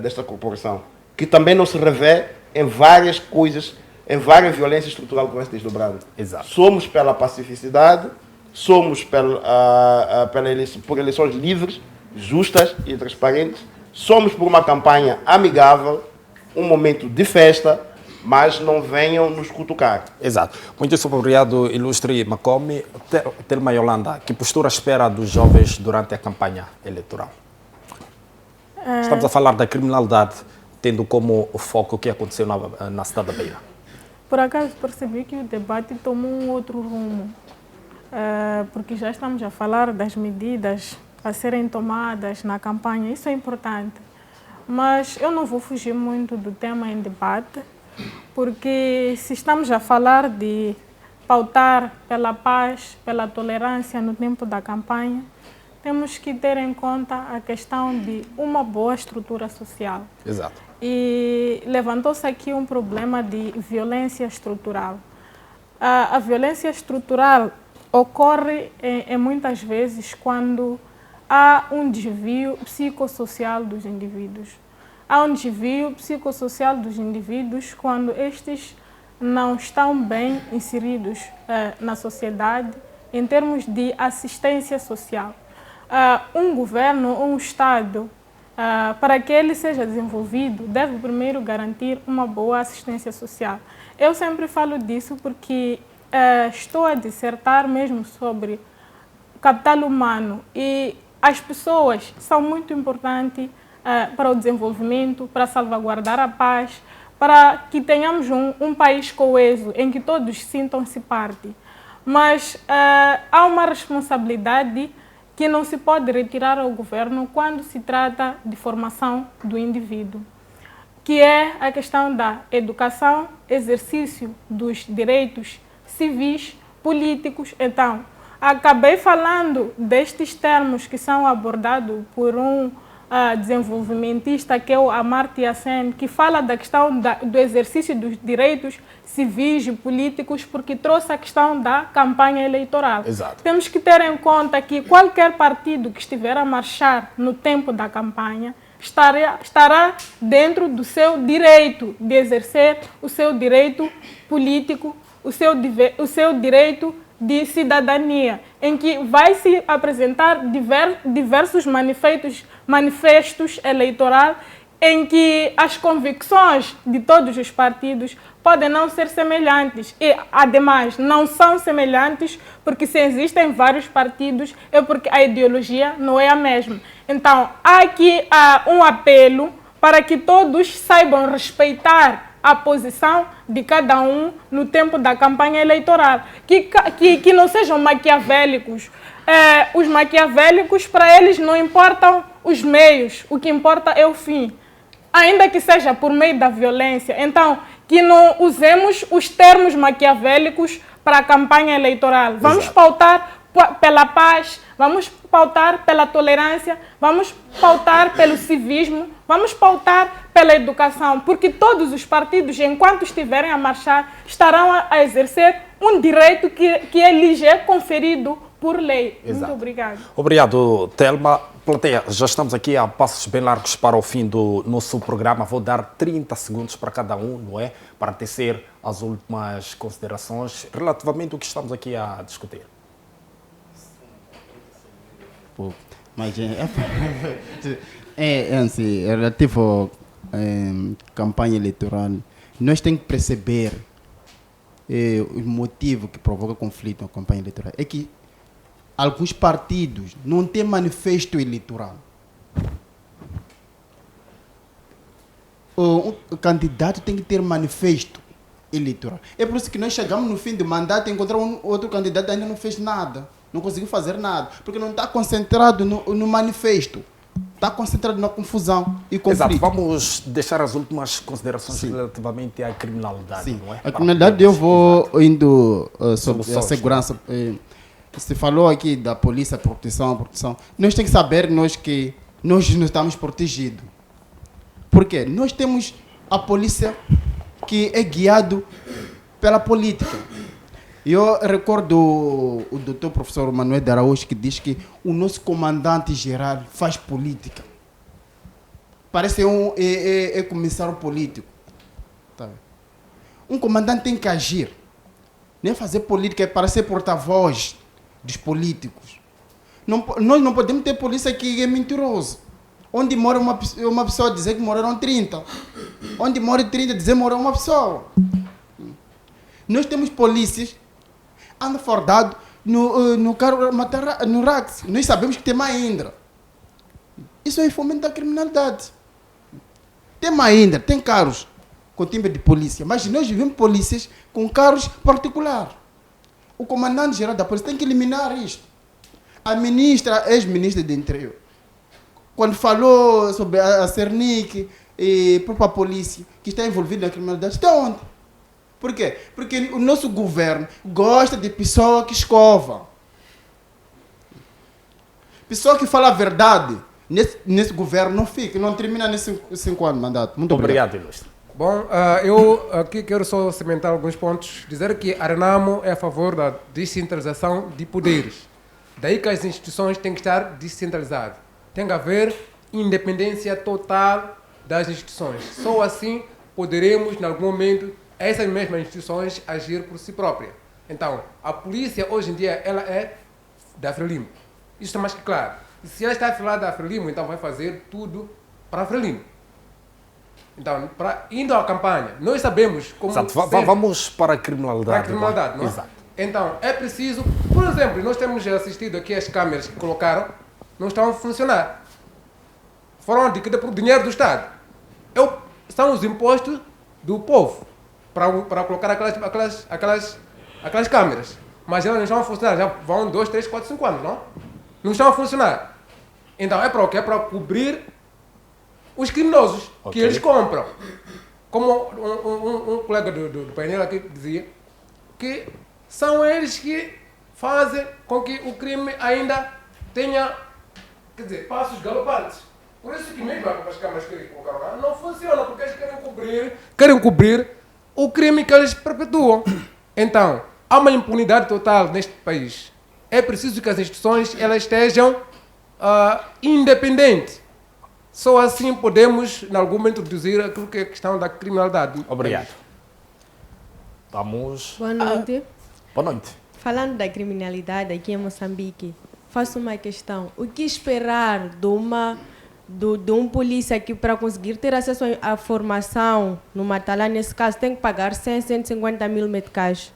desta corporação, que também não se revê em várias coisas, em várias violências estruturais que vai se desdobrando. Exato. Somos pela pacificidade, somos por eleições livres, justas e transparentes, somos por uma campanha amigável, um momento de festa, mas não venham nos cutucar. Exato. Muito obrigado, ilustre Macome. Telma Yolanda, que postura espera dos jovens durante a campanha eleitoral? Estamos a falar da criminalidade, tendo como foco o que aconteceu na cidade da Beira. Por acaso percebi que o debate tomou um outro rumo, porque já estamos a falar das medidas a serem tomadas na campanha, isso é importante. Mas eu não vou fugir muito do tema em debate, porque se estamos a falar de pautar pela paz, pela tolerância no tempo da campanha, temos que ter em conta a questão de uma boa estrutura social. Exato. E levantou-se aqui um problema de violência estrutural. A violência estrutural ocorre em muitas vezes quando há um desvio psicossocial dos indivíduos. Há um desvio psicossocial dos indivíduos quando estes não estão bem inseridos na sociedade em termos de assistência social. Um governo, um Estado, para que ele seja desenvolvido, deve primeiro garantir uma boa assistência social. Eu sempre falo disso porque estou a dissertar mesmo sobre capital humano e as pessoas são muito importantes para o desenvolvimento, para salvaguardar a paz, para que tenhamos um país coeso, em que todos sintam-se parte. Mas há uma responsabilidade que não se pode retirar ao governo quando se trata de formação do indivíduo, que é a questão da educação, exercício dos direitos civis, políticos. Então, acabei falando destes termos que são abordados por um desenvolvimentista, que é o Amartya Sen, que fala da questão do exercício dos direitos civis e políticos, porque trouxe a questão da campanha eleitoral. Exato. Temos que ter em conta que qualquer partido que estiver a marchar no tempo da campanha estará dentro do seu direito de exercer o seu direito político, o seu direito de cidadania, em que vai se apresentar diversos manifestos eleitorais em que as convicções de todos os partidos podem não ser semelhantes e, ademais, não são semelhantes porque se existem vários partidos é porque a ideologia não é a mesma. Então, há aqui um apelo para que todos saibam respeitar a posição de cada um no tempo da campanha eleitoral, que não sejam maquiavélicos. Os maquiavélicos, para eles, não importam os meios, o que importa é o fim, ainda que seja por meio da violência. Então, que não usemos os termos maquiavélicos para a campanha eleitoral. Vamos pautar pela paz, vamos pautar pela tolerância, vamos pautar pelo civismo, vamos pautar pela educação, porque todos os partidos, enquanto estiverem a marchar, estarão a exercer um direito que lhes é conferido por lei. Exato. Muito obrigada. Obrigado, Telma. Plateia, já estamos aqui a passos bem largos para o fim do nosso programa. Vou dar 30 segundos para cada um, não é? Para tecer as últimas considerações relativamente ao que estamos aqui a discutir. Mas assim, relativo à campanha eleitoral, nós temos que perceber o motivo que provoca conflito na campanha eleitoral. É que alguns partidos não têm manifesto eleitoral. O candidato tem que ter manifesto eleitoral. É por isso que nós chegamos no fim do mandato e encontramos outro candidato que ainda não fez nada. Não conseguiu fazer nada, porque não está concentrado no manifesto. Está concentrado na confusão e conflito. Exato. Vamos deixar as últimas considerações relativamente à criminalidade, Sim. não é? A criminalidade, eu vou indo sobre a segurança. Você falou aqui da polícia, proteção. Nós temos que saber que nós não estamos protegidos. Por quê? Nós temos a polícia que é guiado pela política. Eu recordo o doutor professor Manuel de Araújo, que diz que o nosso comandante-geral faz política. Parece é comissário político. Tá. Um comandante tem que agir. Nem fazer política é para ser porta-voz dos políticos. Nós não podemos ter polícia que é mentiroso. Onde mora uma pessoa dizer que moraram 30. Onde mora 30 dizer que morou uma pessoa. Nós temos polícias anda fardado no carro no Rax. Nós sabemos que tem Mahindra. Isso aí fomenta a criminalidade. Tem Mahindra, tem carros com timbre de polícia, mas nós vivemos polícias com carros particulares. O comandante-geral da polícia tem que eliminar isto. A ministra, ex-ministra do Interior, quando falou sobre a Cernic e a própria polícia que está envolvida na criminalidade, está onde? Por quê? Porque o nosso governo gosta de pessoa que escova. Pessoa que fala a verdade. Nesse governo não fica, não termina nesses 5 anos de mandato. Muito obrigado. Ilustre. Bom, eu aqui quero só cimentar alguns pontos. Dizer que a Renamo é a favor da descentralização de poderes. Daí que as instituições têm que estar descentralizadas. Tem que haver independência total das instituições. Só assim poderemos, em algum momento, essas mesmas instituições agir por si próprias. Então, a polícia, hoje em dia, ela é da Frelimo. Isso está mais que claro. E se ela está afiliada à Frelimo, então vai fazer tudo para a Frelimo. Então, indo à campanha, nós sabemos como... Exato. Vamos para a criminalidade. Para a criminalidade, não é? Exato. Então, é preciso... Por exemplo, nós temos assistido aqui as câmeras que colocaram, não estão a funcionar. Foram adquiridas por dinheiro do Estado. São os impostos do povo para colocar aquelas câmeras. Mas elas não estão a funcionar, já vão 2, 3, 4, 5 anos, não? Não estão a funcionar. Então, é para o quê? É para cobrir os criminosos que eles compram. Como um colega do painel aqui dizia, que são eles que fazem com que o crime ainda tenha, quer dizer, passos galopantes. Por isso que mesmo as câmaras que eles colocaram lá não funcionam, porque eles querem cobrir o crime que eles perpetuam. Então, há uma impunidade total neste país. É preciso que as instituições elas estejam independentes. Só assim podemos, em algum momento, reduzir aquilo que é a questão da criminalidade. Obrigado. Vamos... Boa noite. Boa noite. Falando da criminalidade aqui em Moçambique, faço uma questão. O que esperar de um polícia que para conseguir ter acesso à formação no Matalá, nesse caso, tem que pagar 100, 150 mil meticais.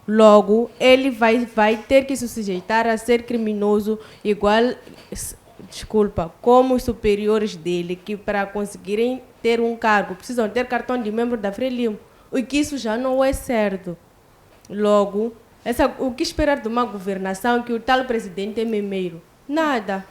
Logo, ele vai ter que se sujeitar a ser criminoso igual... como os superiores dele, que para conseguirem ter um cargo precisam ter cartão de membro da Frelimo, o que isso já não é certo. Logo, o que esperar de uma governação que o tal presidente é memeiro? Nada.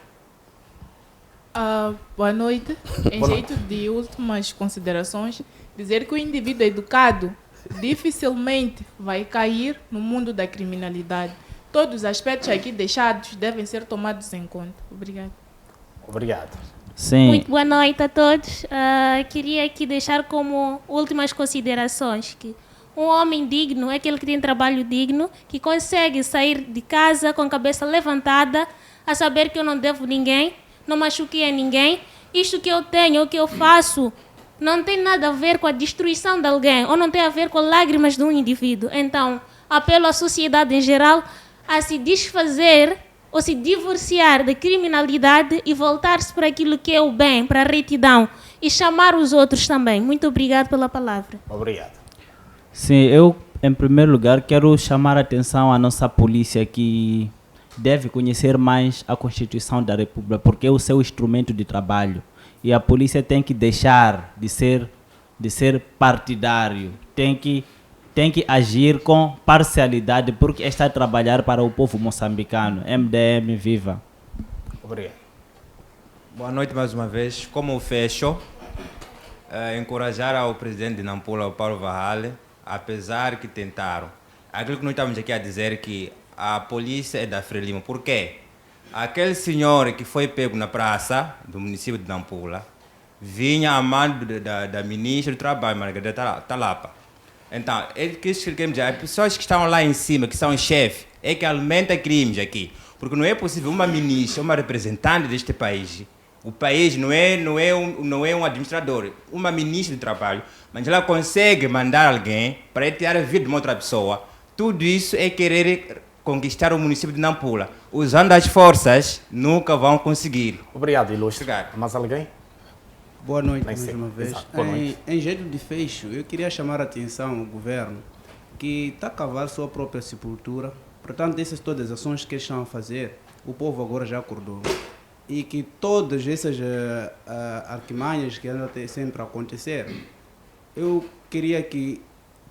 Boa noite. Em jeito de últimas considerações, dizer que o indivíduo educado dificilmente vai cair no mundo da criminalidade. Todos os aspectos aqui deixados devem ser tomados em conta. Obrigada. Obrigado. Sim. Muito boa noite a todos. Queria aqui deixar como últimas considerações que um homem digno é aquele que tem trabalho digno, que consegue sair de casa com a cabeça levantada, a saber que eu não devo ninguém, não machuquei a ninguém. Isto que eu tenho, o que eu faço, não tem nada a ver com a destruição de alguém, ou não tem a ver com lágrimas de um indivíduo. Então, apelo à sociedade em geral a se desfazer ou se divorciar da criminalidade e voltar-se para aquilo que é o bem, para a retidão e chamar os outros também. Muito obrigado pela palavra. Obrigado. Sim, eu, em primeiro lugar, quero chamar a atenção à nossa polícia que deve conhecer mais a Constituição da República, porque é o seu instrumento de trabalho. E a polícia tem que deixar de ser partidário, tem que agir com parcialidade, porque está a trabalhar para o povo moçambicano. MDM, viva! Obrigado. Boa noite mais uma vez. Como fecho, encorajar ao presidente de Nampula, o Paulo Varrale, apesar que tentaram. Aquilo que nós estamos aqui a dizer é que a polícia é da Frelimo. Por quê? Aquele senhor que foi pego na praça do município de Nampula vinha a mando da ministra do Trabalho, Margarida Talapa. Então, ele quis dizer, as pessoas que estão lá em cima, que são chefes, é que alimenta crimes aqui. Porque não é possível uma ministra, uma representante deste país, o país não é um administrador, uma ministra do Trabalho, mas ela consegue mandar alguém para tirar a vida de uma outra pessoa. Tudo isso é querer conquistar o município de Nampula. Usando as forças, nunca vão conseguir. Obrigado, ilustre. Obrigado. Mais alguém? Boa noite, mais uma vez. Boa noite. Em jeito de fecho, eu queria chamar a atenção ao governo que está a cavar sua própria sepultura. Portanto, todas as ações que eles estão a fazer, o povo agora já acordou. E que todas essas artimanhas que andam sempre a acontecer, eu queria que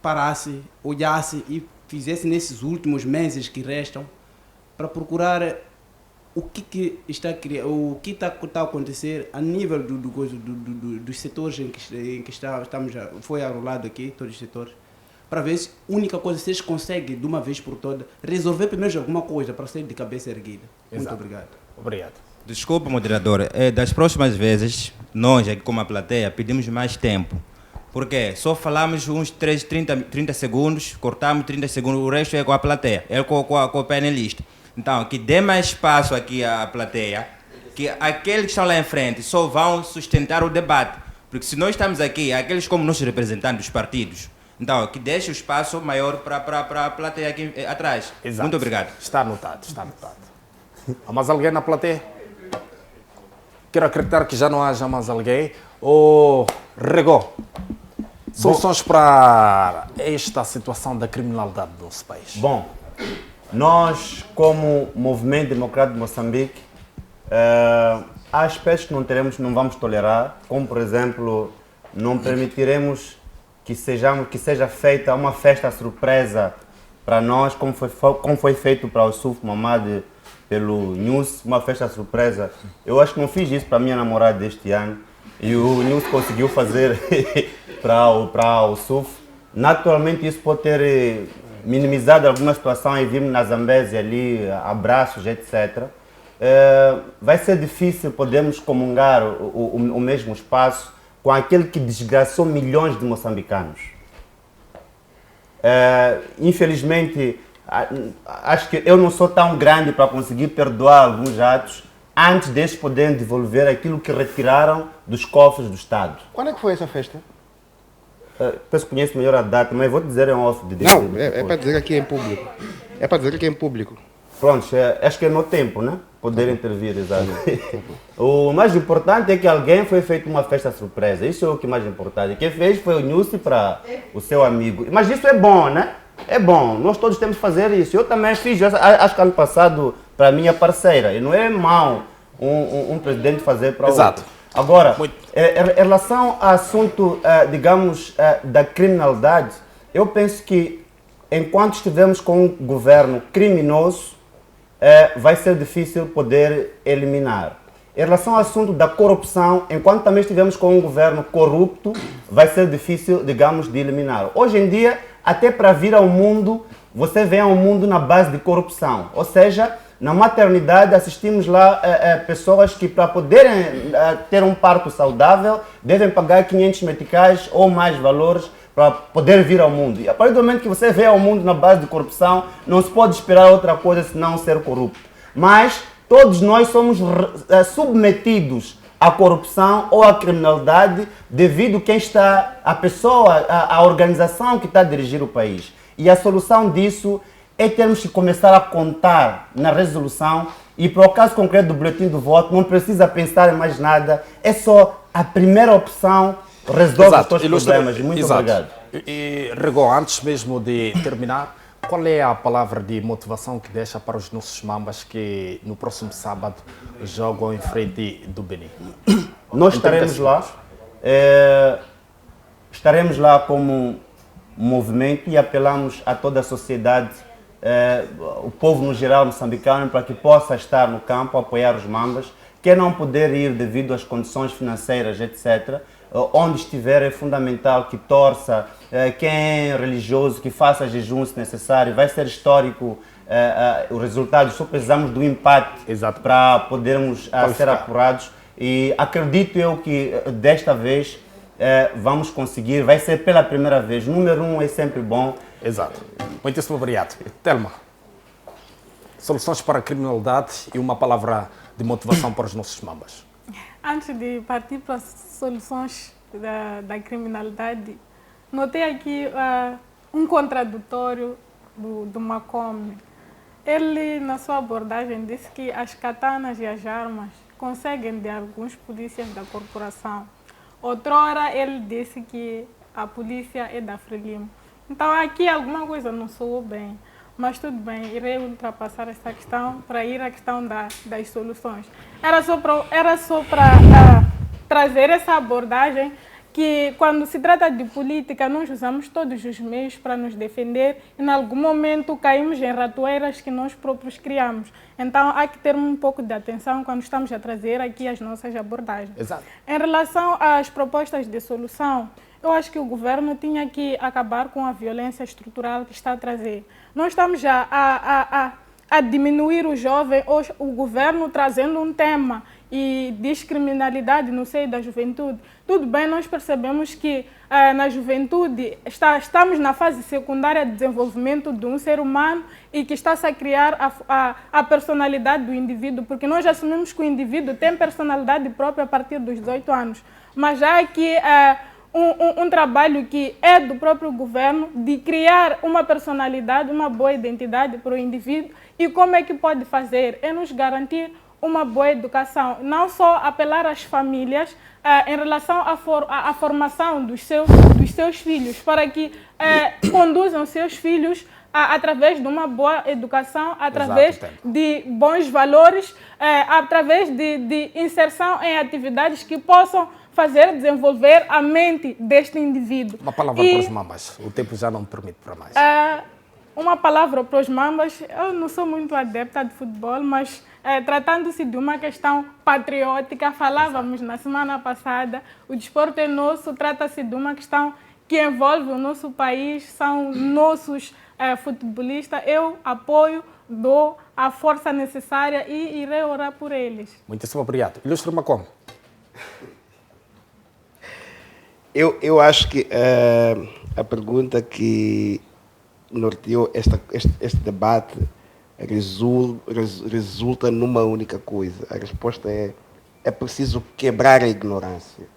parasse, olhasse e fizesse nesses últimos meses que restam para procurar o que está a acontecer a nível dos setores em que foi arrolado aqui, todos os setores, para ver se a única coisa, se eles conseguem de uma vez por todas resolver primeiro alguma coisa para sair de cabeça erguida. Muito obrigado. Obrigado. Desculpa, moderador. Das próximas vezes, nós aqui como a plateia pedimos mais tempo Porque só falamos uns 30 segundos, cortamos 30 segundos, o resto é com a plateia, é com o painelista. Então, que dê mais espaço aqui à plateia, que aqueles que estão lá em frente só vão sustentar o debate. Porque se nós estamos aqui, aqueles como nossos representantes dos partidos, então, que deixe o espaço maior para a plateia aqui atrás. Exato. Muito obrigado. Está anotado, está anotado. Há mais alguém na plateia? Quero acreditar que já não haja mais alguém. Rego, soluções para esta situação da criminalidade do nosso país? Bom, nós, como Movimento Democrático de Moçambique, há aspectos que não vamos tolerar, como, por exemplo, não permitiremos que seja feita uma festa surpresa para nós, como foi feito para o Suf Mamad pelo News, uma festa surpresa. Eu acho que não fiz isso para a minha namorada deste ano e o News conseguiu fazer para o Suf. Naturalmente isso pode ter minimizado alguma situação e vimos na Zambésia ali, abraços, etc. Vai ser difícil podermos comungar o mesmo espaço com aquele que desgraçou milhões de moçambicanos. Infelizmente, acho que eu não sou tão grande para conseguir perdoar alguns atos antes deles poderem devolver aquilo que retiraram dos cofres do Estado. Quando é que foi essa festa? Penso que conheço melhor a data, mas vou dizer em off. Não, é para dizer aqui em público. É para dizer aqui em público. Pronto, acho que é no tempo, né? Poder intervir, exatamente. O mais importante é que alguém foi feito uma festa surpresa. Isso é o que é mais importante. Quem fez foi o Nussi para o seu amigo. Mas isso é bom, né? É bom. Nós todos temos que fazer isso. Eu também fiz, acho que ano passado, para a minha parceira. E não é mau um presidente fazer para o outro. Agora, em relação ao assunto, digamos, da criminalidade, eu penso que enquanto estivermos com um governo criminoso, vai ser difícil poder eliminar. Em relação ao assunto da corrupção, enquanto também estivermos com um governo corrupto, vai ser difícil, digamos, de eliminar. Hoje em dia, até para vir ao mundo, você vem ao mundo na base de corrupção. Ou seja, na maternidade assistimos lá pessoas que para poderem ter um parto saudável, devem pagar 500 meticais ou mais valores para poder vir ao mundo. E a partir do momento que você vê ao mundo na base de corrupção, não se pode esperar outra coisa senão ser corrupto. Mas todos nós somos submetidos à corrupção ou à criminalidade devido a quem está, a pessoa, a organização que está a dirigir o país. E a solução disso é termos que começar a contar na resolução e para o caso concreto do boletim do voto, não precisa pensar em mais nada, é só a primeira opção resolve os seus problemas. Muito obrigado. E, Rego, antes mesmo de terminar, qual é a palavra de motivação que deixa para os nossos mambas que no próximo sábado jogam em frente do Benin? Nós estaremos lá. Estaremos lá como movimento e apelamos a toda a sociedade, o povo no geral moçambicano, para que possa estar no campo, apoiar os mambas. Quem não puder ir devido às condições financeiras, etc., onde estiver é fundamental que torça, quem é religioso, que faça jejum se necessário. Vai ser histórico o resultado, só precisamos do empate para podermos ser apurados. E acredito eu que desta vez vamos conseguir, vai ser pela primeira vez. Número 1 é sempre bom. Exato. Muitíssimo obrigado. Telma, soluções para a criminalidade e uma palavra de motivação para os nossos mambas. Antes de partir para as soluções da criminalidade, notei aqui um contraditório do Macome. Ele, na sua abordagem, disse que as katanas e as armas conseguem de alguns polícias da corporação. Outrora, ele disse que a polícia é da Frelimo. Então, aqui alguma coisa não soou bem. Mas tudo bem, irei ultrapassar essa questão para ir à questão das soluções. Era só para trazer essa abordagem que, quando se trata de política, nós usamos todos os meios para nos defender e, em algum momento, caímos em ratoeiras que nós próprios criamos. Então, há que ter um pouco de atenção quando estamos a trazer aqui as nossas abordagens. Exato. Em relação às propostas de solução, eu acho que o governo tinha que acabar com a violência estrutural que está a trazer. Nós estamos já a diminuir o jovem, o governo trazendo um tema e descriminalidade no seio da juventude. Tudo bem, nós percebemos que na juventude estamos na fase secundária de desenvolvimento de um ser humano e que está-se a criar a personalidade do indivíduo, porque nós assumimos que o indivíduo tem personalidade própria a partir dos 18 anos. Mas já há aqui um trabalho que é do próprio governo de criar uma personalidade, uma boa identidade para o indivíduo. E como é que pode fazer? É nos garantir uma boa educação, não só apelar às famílias em relação à formação dos seus filhos, para que conduzam seus filhos através de uma boa educação, através de bons valores, através de inserção em atividades que possam fazer desenvolver a mente deste indivíduo. Uma palavra para os mambas, o tempo já não permite para mais. Uma palavra para os mambas, eu não sou muito adepta de futebol, mas tratando-se de uma questão patriótica, falávamos na semana passada, o desporto é nosso, trata-se de uma questão que envolve o nosso país, são nossos futebolistas, eu apoio, dou a força necessária e irei orar por eles. Muitíssimo obrigado. Ilustre Macom. Eu acho que a pergunta que norteou este debate resulta numa única coisa. A resposta é preciso quebrar a ignorância.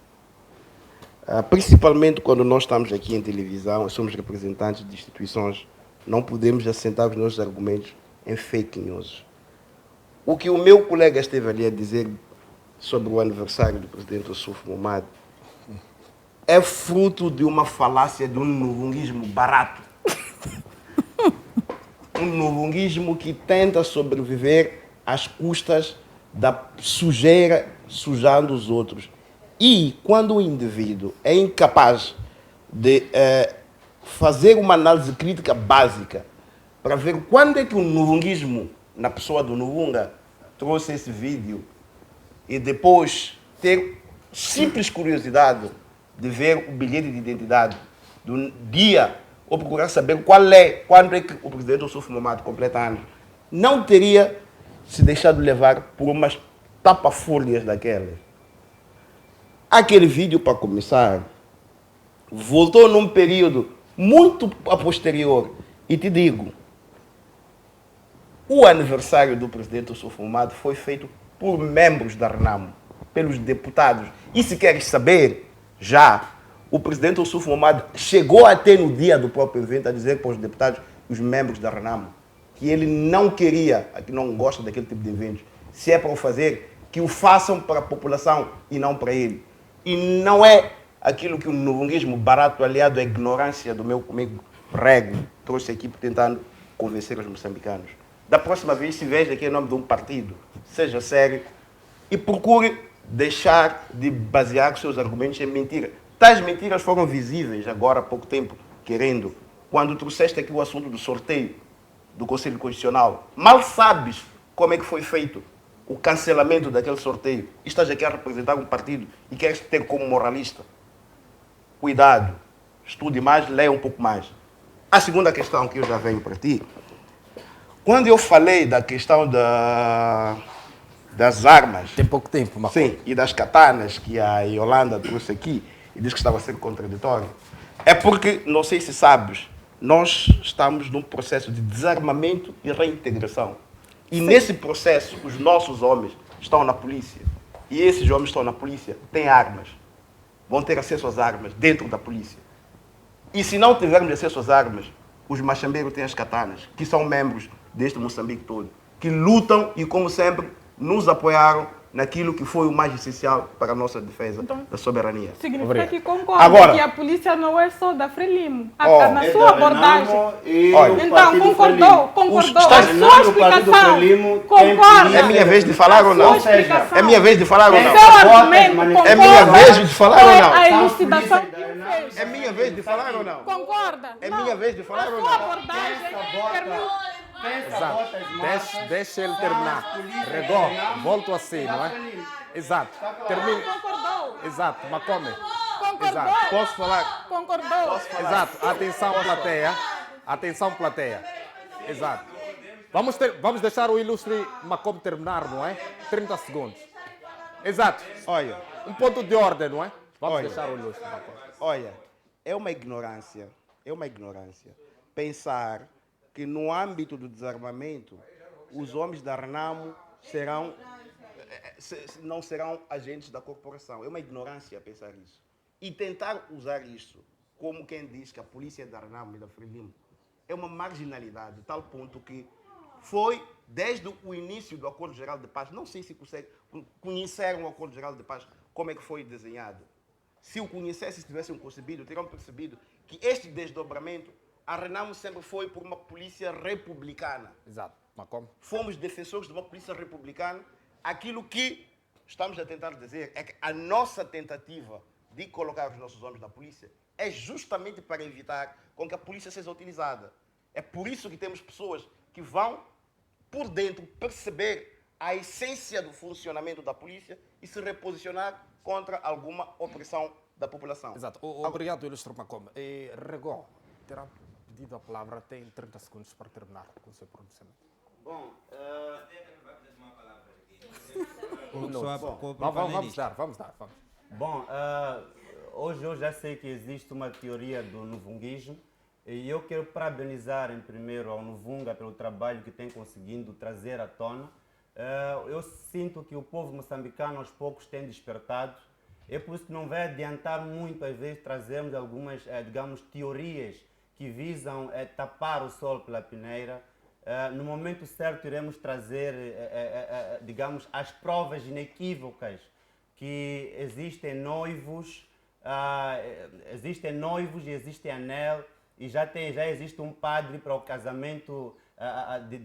Principalmente quando nós estamos aqui em televisão, somos representantes de instituições, não podemos assentar os nossos argumentos em fake news. O que o meu colega esteve ali a dizer sobre o aniversário do presidente Ossuf Momad é fruto de uma falácia, de um novunguismo barato. Um novunguismo que tenta sobreviver às custas da sujeira, sujando os outros. E quando o indivíduo é incapaz de fazer uma análise crítica básica para ver quando é que o novunguismo, na pessoa do Novunga, trouxe esse vídeo e depois ter simples curiosidade de ver o bilhete de identidade do dia ou procurar saber quando é que o presidente Ossuf Momad completa anos, não teria se deixado levar por umas tapa-folhas daquelas. Aquele vídeo, para começar, voltou num período muito a posterior. E te digo, o aniversário do presidente Ossuf Momad foi feito por membros da Renamo, pelos deputados. E se queres saber, já o presidente Ossuf Momad chegou até no dia do próprio evento a dizer para os deputados, os membros da Renamo, que ele não queria, que não gosta daquele tipo de eventos. Se é para o fazer, que o façam para a população e não para ele. E não é aquilo que o novunguismo barato, aliado à ignorância do meu comigo rego, trouxe aqui tentando convencer os moçambicanos. Da próxima vez, se veja aqui em nome de um partido, seja sério e procure deixar de basear os seus argumentos em mentira. Tais mentiras foram visíveis agora há pouco tempo, quando trouxeste aqui o assunto do sorteio do Conselho Constitucional. Mal sabes como é que foi feito o cancelamento daquele sorteio. E estás aqui a representar um partido e queres ter como moralista. Cuidado, estude mais, leia um pouco mais. A segunda questão que eu já venho para ti, quando eu falei da questão das armas... Tem pouco tempo, Marco. Sim, e das katanas que a Yolanda trouxe aqui e disse que estava a ser contraditório. É porque, não sei se sabes, nós estamos num processo de desarmamento e reintegração. E nesse processo, os nossos homens estão na polícia. E esses homens estão na polícia, têm armas. Vão ter acesso às armas dentro da polícia. E se não tivermos acesso às armas, os machambeiros têm as katanas, que são membros deste Moçambique todo, que lutam e, como sempre, nos apoiaram naquilo que foi o mais essencial para a nossa defesa da soberania. Significa que concorda que a polícia não é só da Frelimo. Na sua abordagem. Então, concordou. A sua explicação concorda. É minha vez de falar ou não? É minha vez de falar ou não? Seu argumento concorda. É minha vez de falar ou não? A elucidação que fez. É minha vez de falar ou não? Concorda. É minha vez de falar ou não? A sua abordagem Exato. Deixa ele terminar. Regou, volto assim, não é? Exato. Termina. Concordou. Exato, Macome. Concordou. Exato. Posso falar? Concordou. Exato. Atenção, plateia. Atenção, plateia. Exato. Vamos deixar o ilustre Macom terminar, não é? 30 segundos. Exato. Olha, um ponto de ordem, não é? Vamos Olha. deixar o ilustre Macom. Olha, é uma ignorância pensar que no âmbito do desarmamento os homens da Renamo não serão agentes da corporação. É uma ignorância pensar isso. E tentar usar isso como quem diz que a polícia é da Renamo e da Frelimo é uma marginalidade, de tal ponto que foi desde o início do Acordo Geral de Paz, não sei se conheceram o Acordo Geral de Paz, como é que foi desenhado. Se o conhecessem, se tivessem concebido, teriam percebido que este desdobramento, a Renamo sempre foi por uma polícia republicana. Exato. Macom. Fomos defensores de uma polícia republicana. Aquilo que estamos a tentar dizer é que a nossa tentativa de colocar os nossos homens na polícia é justamente para evitar com que a polícia seja utilizada. É por isso que temos pessoas que vão, por dentro, perceber a essência do funcionamento da polícia e se reposicionar contra alguma opressão da população. Exato. Obrigado, ilustre Macom. Regó, terá pedido a palavra, tem 30 segundos para terminar com o seu pronunciamento. Bom, Vamos dar. Bom, hoje eu já sei que existe uma teoria do novunguismo e eu quero parabenizar em primeiro ao Novunga pelo trabalho que tem conseguido trazer à tona. Eu sinto que o povo moçambicano aos poucos tem despertado. É por isso que não vai adiantar muito, às vezes, trazermos algumas, digamos, teorias que visam tapar o sol pela peneira. No momento certo iremos trazer, digamos, as provas inequívocas que existem noivos e existem anel e já existe um padre para o casamento,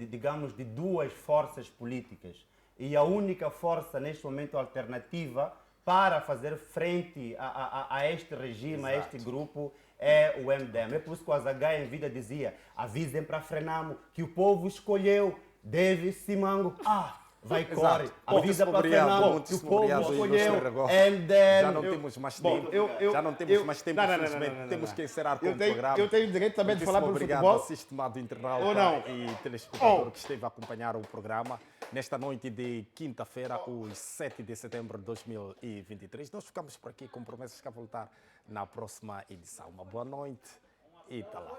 digamos, de duas forças políticas. E a única força neste momento alternativa para fazer frente a este regime, a este grupo, é o MDM. É por isso que o Azaghai em vida dizia: avisem para Frenamo que o povo escolheu David Simango. Vai corre. Avisa para Frenamo que o povo escolheu MDM. Já não temos mais tempo. Já não temos mais tempo, infelizmente. Temos que encerrar com o programa. Eu tenho direito também de falar pelo futebol. Obrigado, estimado internauta e telespectador que esteve a acompanhar o programa. Nesta noite de quinta-feira, os 7 de setembro de 2023. Nós ficamos por aqui com promessas que a voltar na próxima edição. Uma boa noite e até lá.